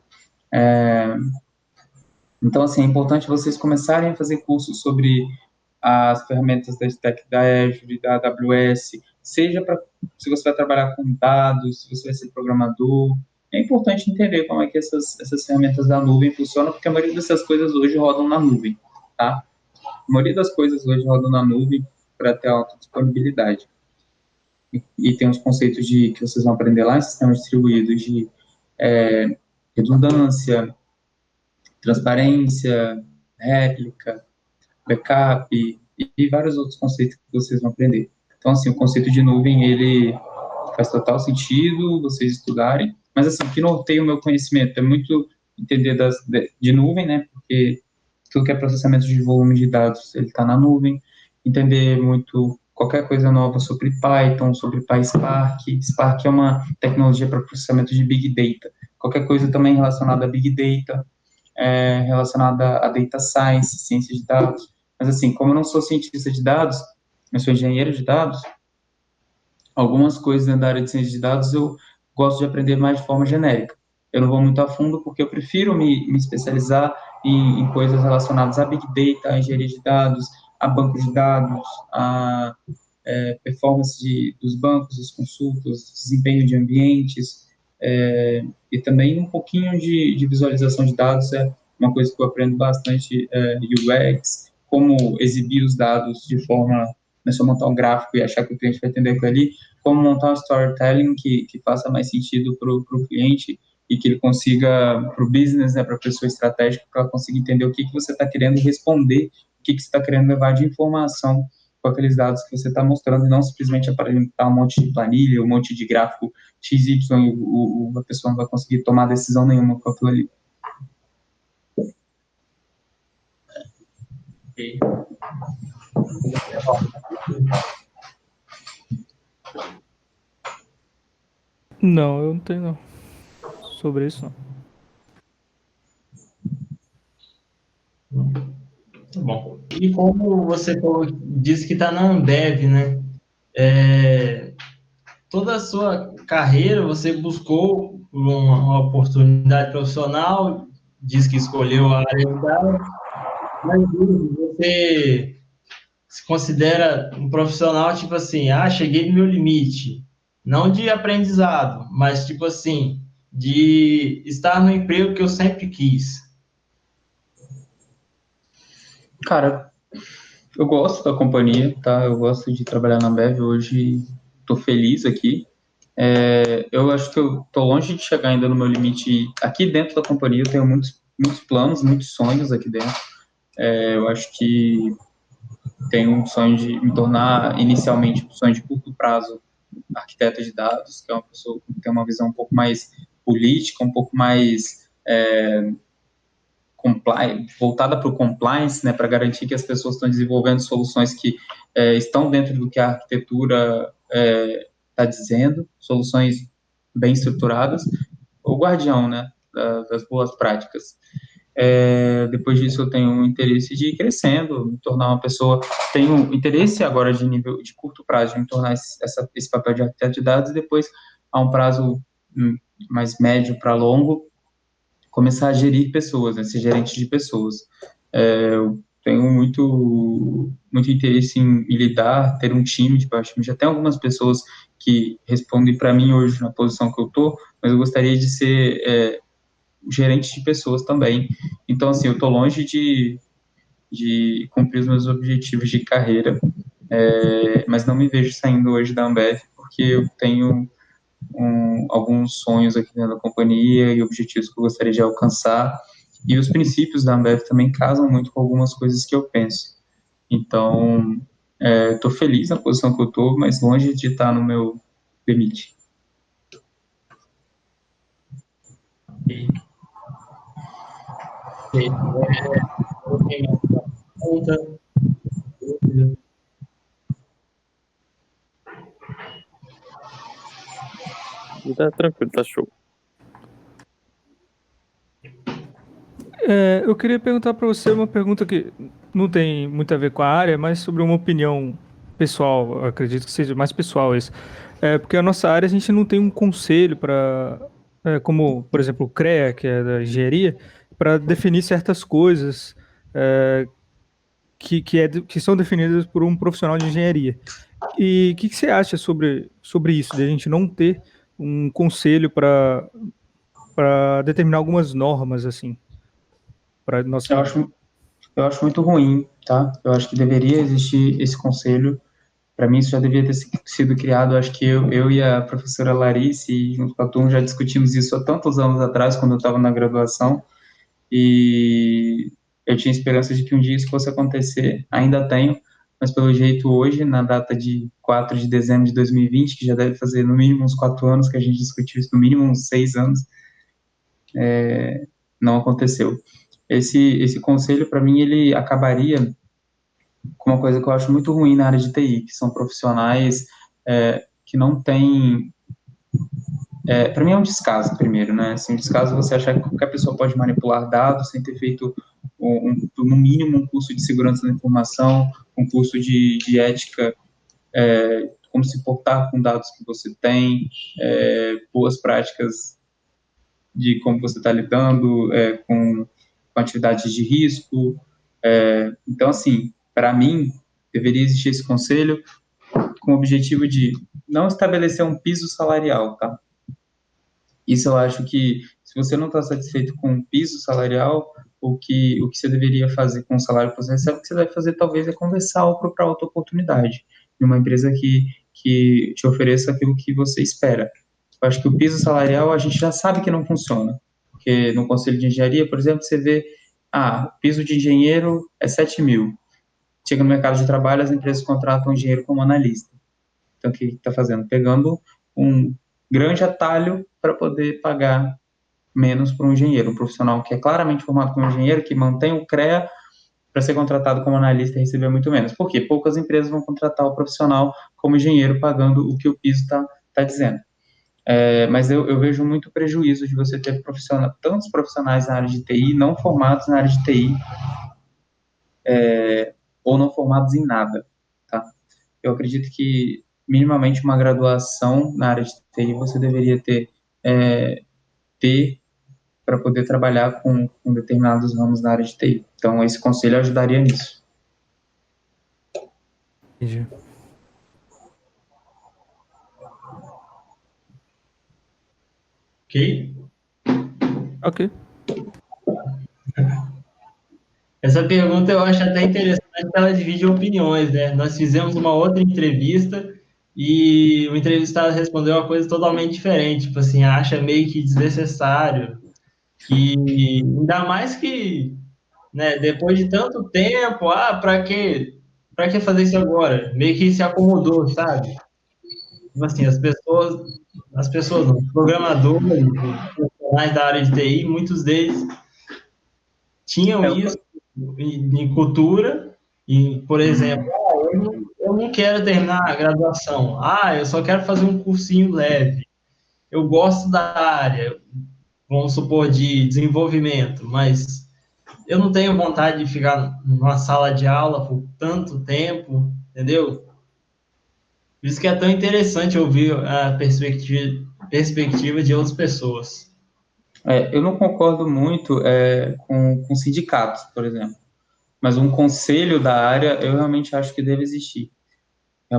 Então, assim, é importante vocês começarem a fazer cursos sobre as ferramentas da stack da Azure, da AWS, seja se você vai trabalhar com dados, se você vai ser programador. É importante entender como é que essas ferramentas da nuvem funcionam, porque a maioria dessas coisas hoje rodam na nuvem, tá? A maioria das coisas hoje rodam na nuvem para ter alta disponibilidade. E tem os conceitos que vocês vão aprender lá em sistemas distribuídos de redundância, transparência, réplica, backup e vários outros conceitos que vocês vão aprender. Então, assim, o conceito de nuvem, ele faz total sentido vocês estudarem, mas, assim, o que norteia o meu conhecimento é muito entender de nuvem, né, porque tudo que é processamento de volume de dados, ele está na nuvem, entender muito qualquer coisa nova sobre Python, sobre PySpark. Spark é uma tecnologia para processamento de Big Data. Qualquer coisa também relacionada a Big Data, relacionada a Data Science, ciência de dados. Mas, assim, como eu não sou cientista de dados, eu sou engenheiro de dados, algumas coisas dentro da área de ciência de dados eu gosto de aprender mais de forma genérica. Eu não vou muito a fundo porque eu prefiro me especializar em coisas relacionadas a Big Data, a engenharia de dados, a banco de dados, a performance dos bancos, das consultas, desempenho de ambientes, e também um pouquinho de visualização de dados é uma coisa que eu aprendo bastante, UX, como exibir os dados de forma, não é só montar um gráfico e achar que o cliente vai entender aquilo ali, como montar um storytelling que faça mais sentido para o cliente e que ele consiga, para o business, né, para a pessoa estratégica, que ela consiga entender o que você está querendo responder, o que você está querendo levar de informação com aqueles dados que você está mostrando, e não simplesmente apresentar um monte de planilha, um monte de gráfico XY, e a pessoa não vai conseguir tomar decisão nenhuma com aquilo ali. Ok. Não, eu não tenho não. Sobre isso não. Tá bom. E como você disse que está na Ambev, né? Toda a sua carreira, você buscou uma oportunidade profissional, diz que escolheu a área de dados, mas você se considera um profissional, tipo assim, cheguei no meu limite, não de aprendizado, mas tipo assim, de estar no emprego que eu sempre quis. Cara, eu gosto da companhia, tá? Eu gosto de trabalhar na Ambev. Hoje estou feliz aqui. Eu acho que eu tô longe de chegar ainda no meu limite. Aqui dentro da companhia eu tenho muitos planos, muitos sonhos aqui dentro. Eu acho que tenho um sonho de me tornar, inicialmente, um sonho de curto prazo, arquiteto de dados, que é uma pessoa que tem uma visão um pouco mais política, um pouco mais voltada para o compliance, né, para garantir que as pessoas estão desenvolvendo soluções que estão dentro do que a arquitetura está dizendo, soluções bem estruturadas, o guardião, né, das boas práticas. Depois disso, eu tenho um interesse de ir crescendo, me tornar uma pessoa. Tenho interesse agora de nível de curto prazo, de me tornar esse papel de arquiteto de dados, e depois, a um prazo mais médio para longo, começar a gerir pessoas, né, ser gerente de pessoas. Eu tenho muito interesse em lidar, ter um time de baixo. Já tem algumas pessoas que respondem para mim hoje na posição que eu estou, mas eu gostaria de ser gerente de pessoas também. Então, assim, eu estou longe de cumprir os meus objetivos de carreira, mas não me vejo saindo hoje da Ambev, porque eu tenho alguns sonhos aqui dentro da companhia e objetivos que eu gostaria de alcançar, e os princípios da Ambev também casam muito com algumas coisas que eu penso. Então, estou feliz na posição que eu estou, mas longe de estar no meu limite. E tá tranquilo, tá show. Eu queria perguntar para você uma pergunta que não tem muito a ver com a área, mas sobre uma opinião pessoal. Eu acredito que seja mais pessoal isso. Porque a nossa área a gente não tem um conselho para, como por exemplo o CREA, que é da engenharia, para definir certas coisas que são definidas por um profissional de engenharia. E o que você acha sobre isso, de a gente não ter um conselho para determinar algumas normas assim para nossa Eu área? acho, eu acho muito ruim, tá? Eu acho que deveria existir esse conselho. Para mim, isso já devia ter sido criado. Acho que eu e a professora Larice, junto com a turma, já discutimos isso há tantos anos atrás, quando eu estava na graduação, e eu tinha esperança de que um dia isso fosse acontecer. Ainda tenho, mas pelo jeito hoje, na data de 4 de dezembro de 2020, que já deve fazer no mínimo uns 4 anos que a gente discutiu isso, no mínimo uns 6 anos, não aconteceu. Esse conselho, para mim, ele acabaria com uma coisa que eu acho muito ruim na área de TI, que são profissionais que não têm... para mim é um descaso, primeiro, né? Assim, um descaso você achar que qualquer pessoa pode manipular dados sem ter feito, no mínimo, um curso de segurança da informação, um curso de ética, como se portar com dados que você tem, boas práticas de como você está lidando com atividades de risco. Então, assim, para mim, deveria existir esse conselho com o objetivo de não estabelecer um piso salarial, tá? Isso eu acho que, se você não está satisfeito com o piso salarial, o que você deveria fazer com o salário que você recebe, o que você deve fazer talvez é conversar ou procurar outra oportunidade em uma empresa que te ofereça aquilo que você espera. Eu acho que o piso salarial a gente já sabe que não funciona, porque no conselho de engenharia, por exemplo, você vê, piso de engenheiro é 7 mil. Chega no mercado de trabalho, as empresas contratam o engenheiro como analista. Então, o que está fazendo? Pegando um grande atalho para poder pagar menos para um engenheiro, um profissional que é claramente formado como engenheiro, que mantém o CREA para ser contratado como analista e receber muito menos. Por quê? Poucas empresas vão contratar o profissional como engenheiro pagando o que o piso está dizendo. Mas eu vejo muito prejuízo de você ter tantos profissionais na área de TI não formados na área de TI, ou não formados em nada, tá? Eu acredito que minimamente uma graduação na área de TI você deveria ter para poder trabalhar com determinados ramos na área de TI. Então, esse conselho ajudaria nisso. Entendi. Ok? Ok. Essa pergunta eu acho até interessante, porque ela divide opiniões, né? Nós fizemos uma outra entrevista e o entrevistado respondeu uma coisa totalmente diferente, tipo assim, acha meio que desnecessário, que ainda mais que, né, depois de tanto tempo, para que fazer isso agora? Meio que se acomodou, sabe? Tipo assim, as pessoas não, os programadores, os profissionais da área de TI, muitos deles tinham É, isso em cultura, e, por exemplo, eu não quero terminar a graduação, eu só quero fazer um cursinho leve, eu gosto da área, vamos supor, de desenvolvimento, mas eu não tenho vontade de ficar numa sala de aula por tanto tempo, entendeu? Por isso que é tão interessante ouvir a perspectiva de outras pessoas. eu não concordo muito com sindicatos, por exemplo, mas um conselho da área eu realmente acho que deve existir,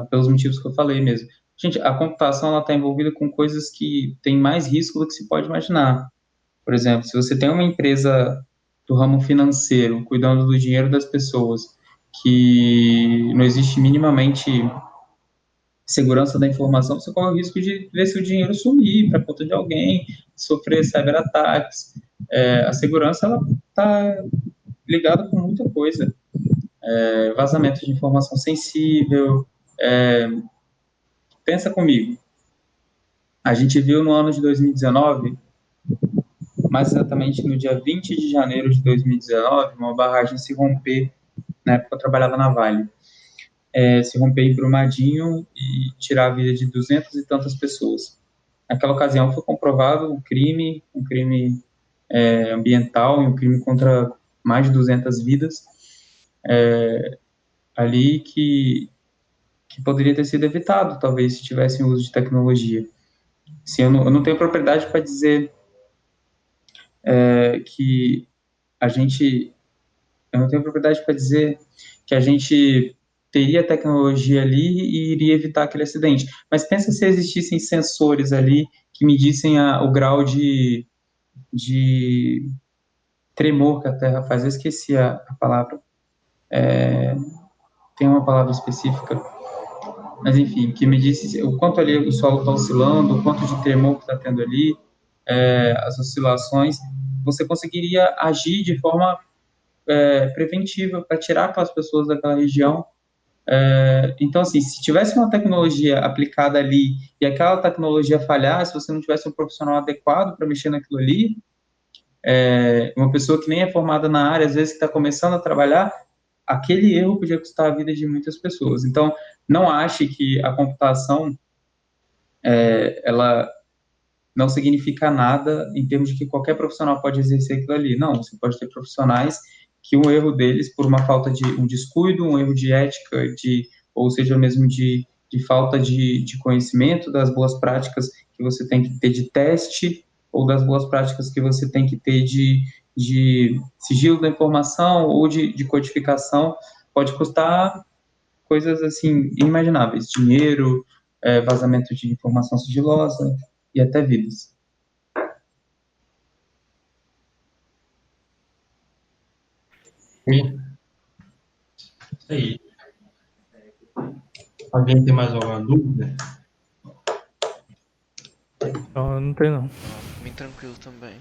pelos motivos que eu falei mesmo. Gente, a computação está envolvida com coisas que têm mais risco do que se pode imaginar. Por exemplo, se você tem uma empresa do ramo financeiro cuidando do dinheiro das pessoas, que não existe minimamente segurança da informação, você corre o risco de ver seu dinheiro sumir para conta de alguém, sofrer cyberataques. A segurança ela está ligada com muita coisa. Vazamento de informação sensível. Pensa comigo. A gente viu no ano de 2019, mais exatamente no dia 20 de janeiro de 2019, uma barragem se romper. Na época eu trabalhava na Vale. Se romper em Brumadinho e tirar a vida de 200 e tantas pessoas. Naquela ocasião foi comprovado um crime ambiental e um crime contra mais de 200 vidas ali que poderia ter sido evitado, talvez, se tivesse uso de tecnologia. Assim, eu não tenho propriedade para dizer que a gente... Eu não tenho propriedade para dizer que a gente teria tecnologia ali e iria evitar aquele acidente. Mas pensa se existissem sensores ali que medissem o grau de tremor que a Terra faz. Eu esqueci a palavra. Tem uma palavra específica. Mas, enfim, que medisse o quanto ali o solo está oscilando, o quanto de tremor que está tendo ali, as oscilações. Você conseguiria agir de forma preventiva para tirar aquelas pessoas daquela região. Então, assim, se tivesse uma tecnologia aplicada ali e aquela tecnologia falhar, se você não tivesse um profissional adequado para mexer naquilo ali, uma pessoa que nem é formada na área, às vezes que está começando a trabalhar, aquele erro podia custar a vida de muitas pessoas. Então, não ache que a computação, ela não significa nada em termos de que qualquer profissional pode exercer aquilo ali. Não, você pode ter profissionais que um erro deles, por uma falta de um descuido, um erro de ética, ou seja, mesmo de falta de conhecimento das boas práticas que você tem que ter de teste, ou das boas práticas que você tem que ter de sigilo da informação ou de codificação, pode custar coisas assim inimagináveis, dinheiro, vazamento de informação sigilosa e até vidas. Isso aí. Alguém tem mais alguma dúvida? Não, não tem não. Bem tranquilo também.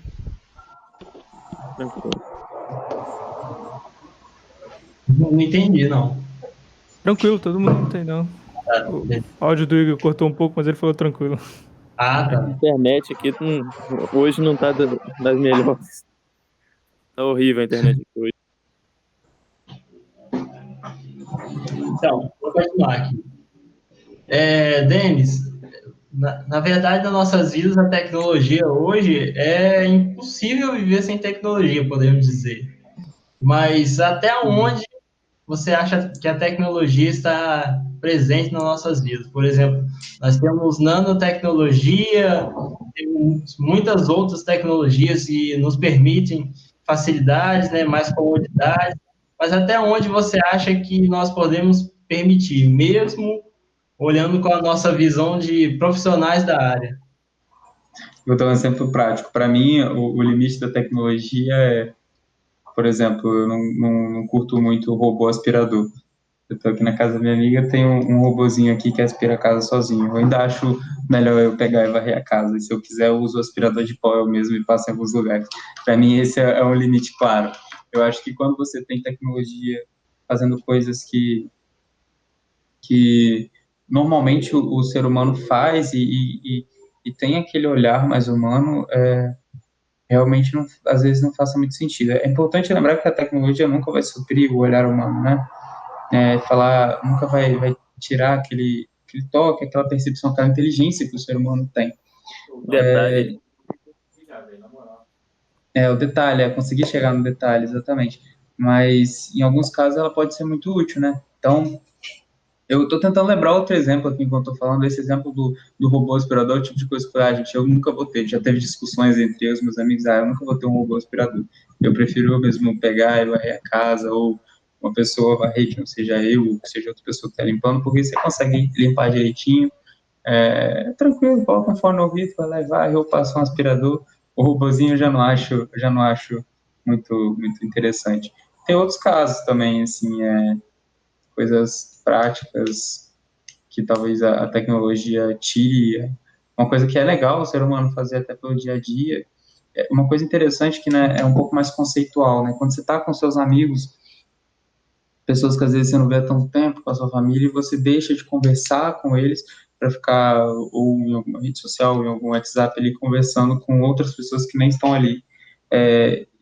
Não entendi, não. Tranquilo, todo mundo não tem não. O áudio do Igor cortou um pouco, mas ele falou tranquilo. A Tá. internet aqui hoje não tá das melhores. Tá horrível a internet aqui hoje. Então, vou continuar aqui. Denis, na verdade, nas nossas vidas, a tecnologia hoje é impossível viver sem tecnologia, podemos dizer. Mas até onde você acha que a tecnologia está presente nas nossas vidas? Por exemplo, nós temos nanotecnologia, temos muitas outras tecnologias que nos permitem facilidades, né, mais comodidade, mas até onde você acha que nós podemos permitir, mesmo olhando com a nossa visão de profissionais da área? Vou dar um exemplo prático. Para mim, o limite da tecnologia é, por exemplo, eu não curto muito o robô aspirador. Eu estou aqui na casa da minha amiga, tem um robozinho aqui que aspira a casa sozinho. Eu ainda acho melhor eu pegar e varrer a casa. E se eu quiser, eu uso o aspirador de pó eu mesmo e passo em alguns lugares. Para mim, esse é um limite claro. Eu acho que quando você tem tecnologia fazendo coisas que normalmente o ser humano faz e tem aquele olhar mais humano, realmente não, às vezes não faça muito sentido. É importante lembrar que a tecnologia nunca vai suprir o olhar humano, né? Falar, nunca vai tirar aquele toque, aquela percepção, aquela inteligência que o ser humano tem. Detalhe, O detalhe, conseguir chegar no detalhe, exatamente. Mas, em alguns casos, ela pode ser muito útil, né? Então, eu estou tentando lembrar outro exemplo aqui enquanto estou falando, esse exemplo do robô aspirador, tipo de coisa que gente, eu nunca vou ter. Já teve discussões entre eu e os meus amigos, eu nunca vou ter um robô aspirador. Eu prefiro eu mesmo pegar e varrer a casa, ou uma pessoa varrer, que não seja eu, ou que seja outra pessoa que está limpando, porque você consegue limpar direitinho, tranquilo, coloca um fone no ouvido, vai lá e varre, eu passo um aspirador. O robôzinho eu já não acho muito interessante. Tem outros casos também, assim, coisas práticas que talvez a tecnologia tire. Uma coisa que é legal o ser humano fazer até pelo dia a dia. Uma coisa interessante que, né, é um pouco mais conceitual, né? Quando você está com seus amigos, pessoas que às vezes você não vê há tanto tempo, com a sua família, e você deixa de conversar com eles para ficar ou em alguma rede social, ou em algum WhatsApp ali conversando com outras pessoas que nem estão ali.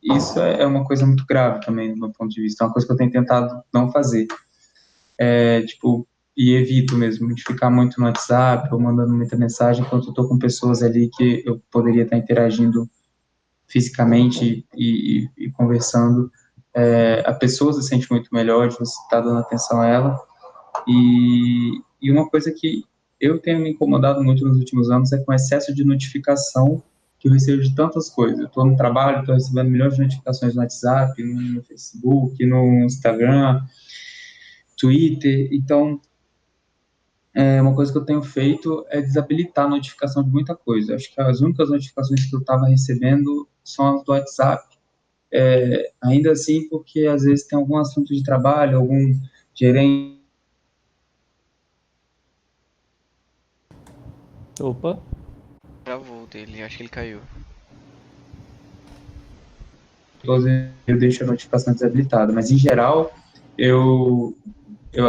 Isso é uma coisa muito grave também, do meu ponto de vista. É uma coisa que eu tenho tentado não fazer. E evito mesmo de ficar muito no WhatsApp ou mandando muita mensagem enquanto eu estou com pessoas ali que eu poderia estar interagindo fisicamente e conversando. A pessoa se sente muito melhor de você estar dando atenção a ela. E uma coisa que eu tenho me incomodado muito nos últimos anos é com o excesso de notificação que eu recebo de tantas coisas. Eu estou no trabalho, estou recebendo milhões de notificações no WhatsApp, no Facebook, no Instagram, Twitter. Então, uma coisa que eu tenho feito é desabilitar a notificação de muita coisa. Acho que as únicas notificações que eu estava recebendo são as do WhatsApp. Ainda assim, porque às vezes tem algum assunto de trabalho, algum gerente. Opa. Travou dele, acho que ele caiu. Eu deixo a notificação desabilitada, mas em geral eu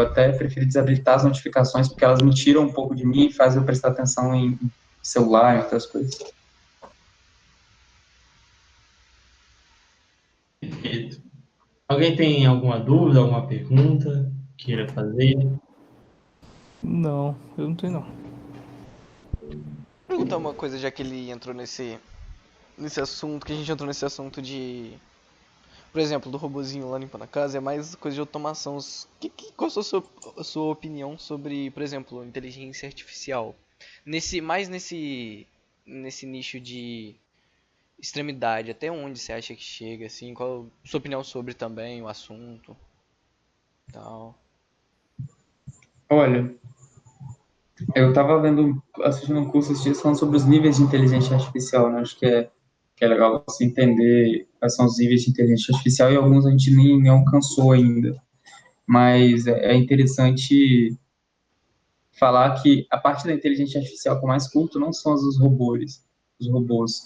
até prefiro desabilitar as notificações porque elas me tiram um pouco de mim e fazem eu prestar atenção em celular e outras coisas. Perfeito. Alguém tem alguma dúvida, alguma pergunta queira fazer? Não, eu não tenho não. Perguntar uma coisa, já que ele entrou nesse assunto, que a gente entrou nesse assunto de, por exemplo, do robozinho lá limpando a casa, é mais coisa de automação. Qual a sua opinião sobre, por exemplo, inteligência artificial? Mais nesse nicho de extremidade, até onde você acha que chega, assim? Qual a sua opinião sobre também o assunto? Tal. Olha, eu estava assistindo um curso esses dias falando sobre os níveis de inteligência artificial, né? Acho que é legal você entender quais são os níveis de inteligência artificial e alguns a gente nem alcançou ainda. Mas é interessante falar que a parte da inteligência artificial que eu mais curto não são os robôs. Os robôs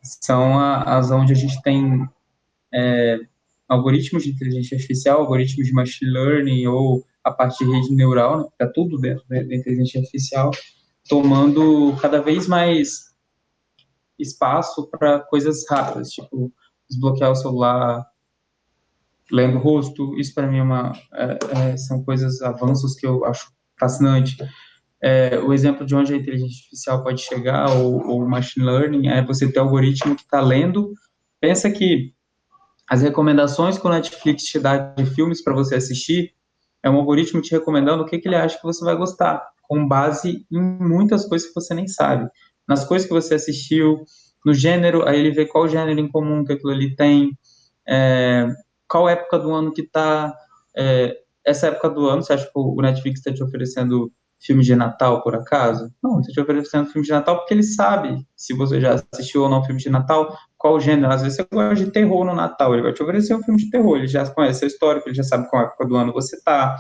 são as onde a gente tem algoritmos de inteligência artificial, algoritmos de machine learning ou a parte de rede neural, né, está tudo dentro da inteligência artificial, tomando cada vez mais espaço para coisas rápidas, tipo desbloquear o celular, lendo o rosto. Isso para mim são coisas, avanços que eu acho fascinante. O exemplo de onde a inteligência artificial pode chegar, ou o machine learning, é você ter algoritmo que está lendo. Pensa que as recomendações que o Netflix te dá de filmes para você assistir é um algoritmo te recomendando o que ele acha que você vai gostar, com base em muitas coisas que você nem sabe. Nas coisas que você assistiu, no gênero, aí ele vê qual gênero em comum que aquilo ali tem, qual época do ano que tá, essa época do ano, você acha que o Netflix está te oferecendo filme de Natal, por acaso? Não, está te oferecendo filme de Natal porque ele sabe se você já assistiu ou não filme de Natal, qual gênero. Às vezes você gosta de terror no Natal, ele vai te oferecer um filme de terror, ele já conhece a história, ele já sabe qual época do ano você tá,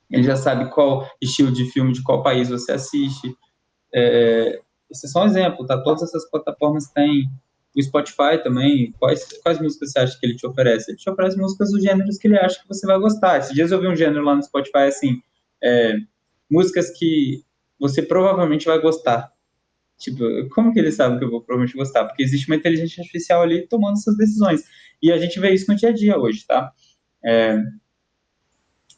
ele já sabe qual estilo de filme, de qual país você assiste. Esse é só um exemplo, tá? Todas essas plataformas têm. O Spotify também, quais músicas você acha que ele te oferece? Ele te oferece músicas dos gêneros que ele acha que você vai gostar. Esses dias eu vi um gênero lá no Spotify, assim, músicas que você provavelmente vai gostar. Tipo, como que ele sabe que eu vou provavelmente gostar? Porque existe uma inteligência artificial ali tomando essas decisões. E a gente vê isso no dia a dia hoje, tá?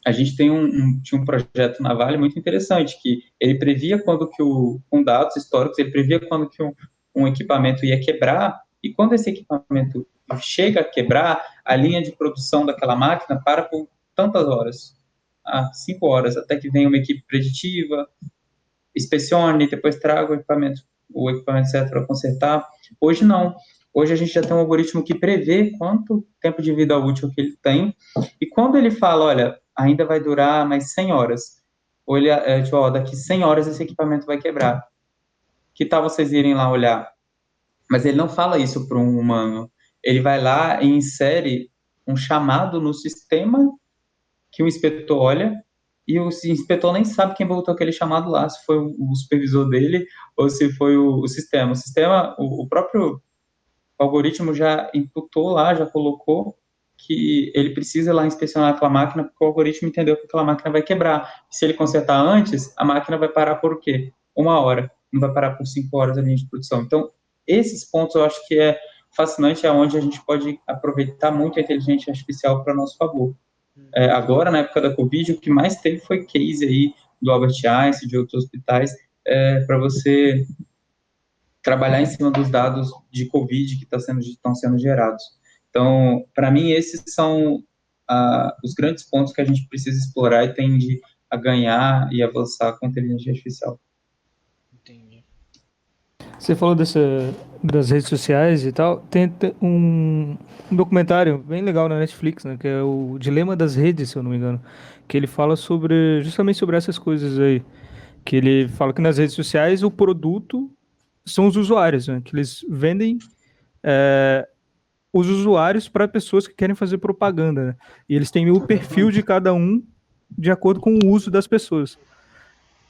A gente tinha um projeto na Vale muito interessante, que ele previa quando que com dados históricos, ele previa quando que um equipamento ia quebrar, e quando esse equipamento chega a quebrar, a linha de produção daquela máquina para por tantas horas, 5 horas, até que venha uma equipe preditiva, inspecione, depois traga o equipamento certo para consertar. Hoje não. Hoje a gente já tem um algoritmo que prevê quanto tempo de vida útil que ele tem, e quando ele fala, olha, ainda vai durar mais 100 horas, ou ele, tipo, daqui 100 horas esse equipamento vai quebrar. Que tal vocês irem lá olhar? Mas ele não fala isso para um humano. Ele vai lá e insere um chamado no sistema que o inspetor olha, e o inspetor nem sabe quem botou aquele chamado lá, se foi o supervisor dele ou se foi o sistema. O sistema, o próprio algoritmo já imputou lá, já colocou que ele precisa ir lá inspecionar aquela máquina, porque o algoritmo entendeu que aquela máquina vai quebrar. Se ele consertar antes, a máquina vai parar por quê? 1 hora, não vai parar por 5 horas a linha de produção. Então, esses pontos eu acho que é fascinante, é onde a gente pode aproveitar muito a inteligência artificial para nosso favor. Agora, na época da Covid, o que mais teve foi case aí do Albert Einstein, de outros hospitais, para você trabalhar em cima dos dados de Covid que estão sendo gerados. Então, para mim, esses são os grandes pontos que a gente precisa explorar e tende a ganhar e avançar com a inteligência artificial. Entendi. Você falou das redes sociais e tal. Tem um documentário bem legal na Netflix, né? Que é o Dilema das Redes, se eu não me engano. Que ele fala justamente sobre essas coisas aí. Que ele fala que nas redes sociais o produto são os usuários, né? Que eles vendem os usuários para pessoas que querem fazer propaganda, né? E eles têm o perfil de cada um de acordo com o uso das pessoas.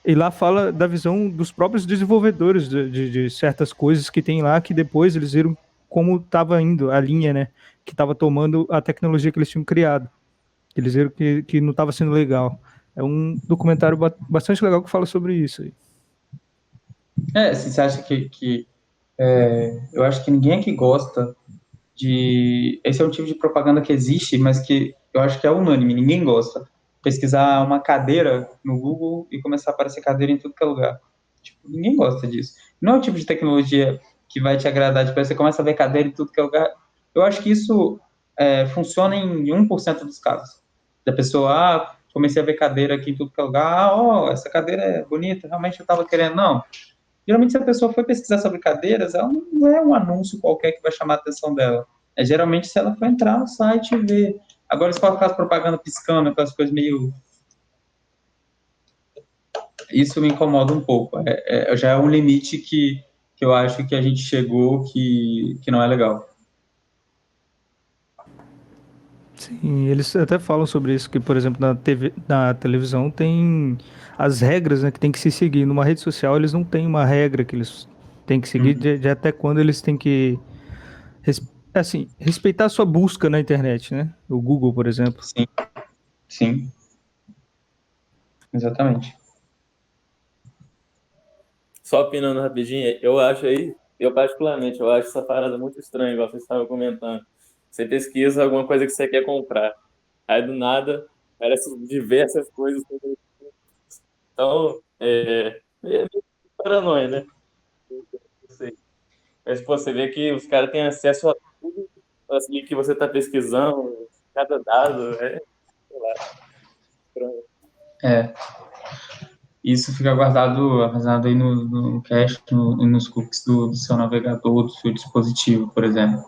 E lá fala da visão dos próprios desenvolvedores de certas coisas que tem lá, que depois eles viram como estava indo a linha, né? Que estava tomando a tecnologia que eles tinham criado. Eles viram que não estava sendo legal. É um documentário bastante legal que fala sobre isso aí. Assim, você acha que eu acho que ninguém aqui gosta de... Esse é um tipo de propaganda que existe, mas que eu acho que é unânime, ninguém gosta. Pesquisar uma cadeira no Google e começar a aparecer cadeira em tudo que é lugar. Tipo, ninguém gosta disso. Não é o tipo de tecnologia que vai te agradar, tipo, você começa a ver cadeira em tudo que é lugar. Eu acho que isso funciona em 1% dos casos. Da pessoa, comecei a ver cadeira aqui em tudo que é lugar, essa cadeira é bonita, realmente eu estava querendo. Não. Geralmente, se a pessoa for pesquisar sobre cadeiras, ela não é um anúncio qualquer que vai chamar a atenção dela. Geralmente se ela for entrar no site e ver. Agora, se for aquelas propaganda piscando, aquelas coisas meio... Isso me incomoda um pouco. Já é um limite que eu acho que a gente chegou que não é legal. Sim, eles até falam sobre isso, que, por exemplo, na televisão tem as regras, né, que tem que se seguir. Numa rede social, eles não têm uma regra que eles têm que seguir de até quando eles têm que assim, respeitar a sua busca na internet, né? O Google, por exemplo. Sim. Exatamente. Só opinando rapidinho, eu particularmente, eu acho essa parada muito estranha, igual você estava comentando. Você pesquisa alguma coisa que você quer comprar, aí do nada aparece diversas coisas. Então, é meio paranoia, né? Não sei. Mas, pô, você vê que os caras têm acesso a tudo assim, que você está pesquisando, cada dado, sei lá, estranho. Isso fica guardado, armazenado aí no cache, nos cookies do seu navegador, do seu dispositivo, por exemplo.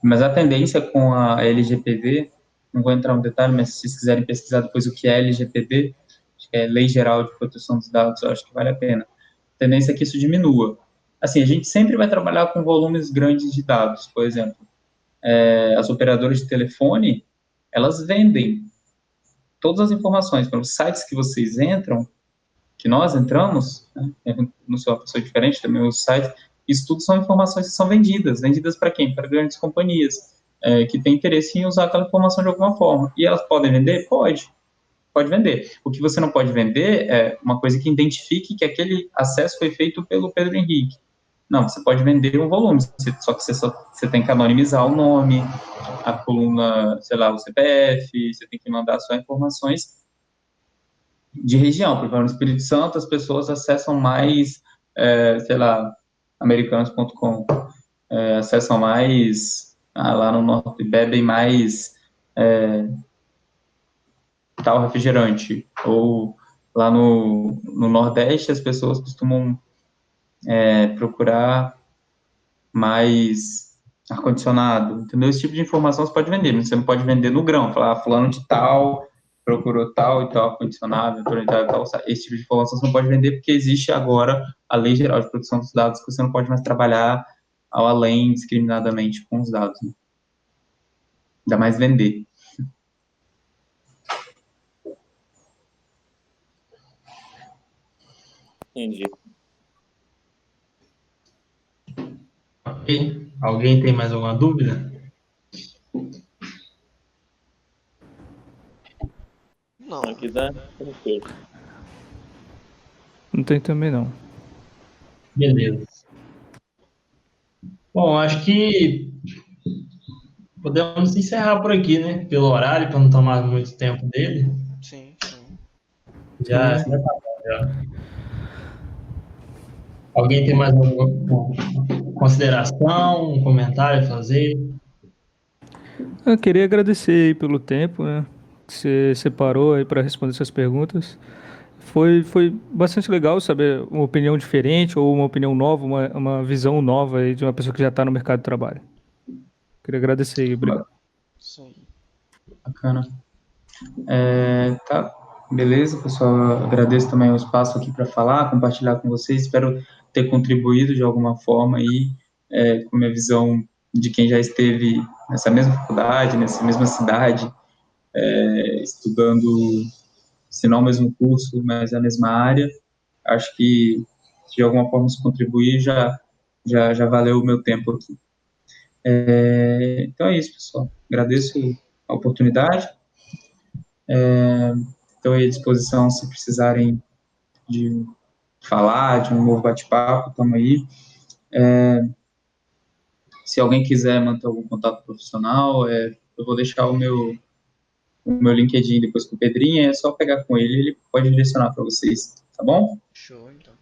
Mas a tendência com a LGPD, não vou entrar no detalhe, mas se vocês quiserem pesquisar depois o que é LGPD, acho que é Lei Geral de Proteção dos Dados, eu acho que vale a pena. A tendência é que isso diminua. Assim, a gente sempre vai trabalhar com volumes grandes de dados, por exemplo. As operadoras de telefone, elas vendem todas as informações para os sites que vocês entram, que nós entramos, né? Eu não sou uma pessoa diferente, também os sites, isso tudo são informações que são vendidas. Vendidas para quem? Para grandes companhias, que têm interesse em usar aquela informação de alguma forma. E elas podem vender? Pode vender. O que você não pode vender é uma coisa que identifique que aquele acesso foi feito pelo Pedro Henrique. Não, você pode vender um volume, só que você tem que anonimizar o nome, a coluna, sei lá, o CPF, você tem que mandar só informações de região. Por exemplo, no Espírito Santo, as pessoas acessam mais, sei lá, americanos.com, acessam mais, lá no norte, bebem mais tal refrigerante, ou lá no Nordeste, as pessoas costumam procurar mais ar-condicionado, entendeu? Esse tipo de informação você pode vender, mas você não pode vender no grão, falar, fulano de tal, procurou tal e tal ar-condicionado, tal, esse tipo de informação você não pode vender porque existe agora a Lei Geral de Proteção dos Dados, que você não pode mais trabalhar ao além, discriminadamente com os dados, né? Ainda mais vender. Entendi. Ok? Alguém tem mais alguma dúvida? Não. Aqui dá tranquilo. Não tem também, não. Beleza. Bom, acho que podemos encerrar por aqui, né? Pelo horário, para não tomar muito tempo dele. Sim. Já Sim. tá bom, já. Alguém tem mais alguma consideração, um comentário a fazer? Eu queria agradecer aí pelo tempo, né, que você separou aí para responder essas perguntas. Foi bastante legal saber uma opinião diferente ou uma opinião nova, uma visão nova aí de uma pessoa que já está no mercado de trabalho. Queria agradecer aí, obrigado. Sim. Bacana. Tá, beleza, pessoal. Agradeço também o espaço aqui para falar, compartilhar com vocês. Espero ter contribuído de alguma forma aí, com a minha visão de quem já esteve nessa mesma faculdade, nessa mesma cidade, estudando, se não o mesmo curso, mas a mesma área. Acho que de alguma forma isso contribuir já valeu o meu tempo aqui. Então é isso, pessoal. Agradeço a oportunidade. Estou à disposição se precisarem de falar, de um novo bate-papo, estamos aí. Se alguém quiser manter algum contato profissional, eu vou deixar o meu LinkedIn depois com o Pedrinho, é só pegar com ele, ele pode direcionar para vocês, tá bom? Show, então.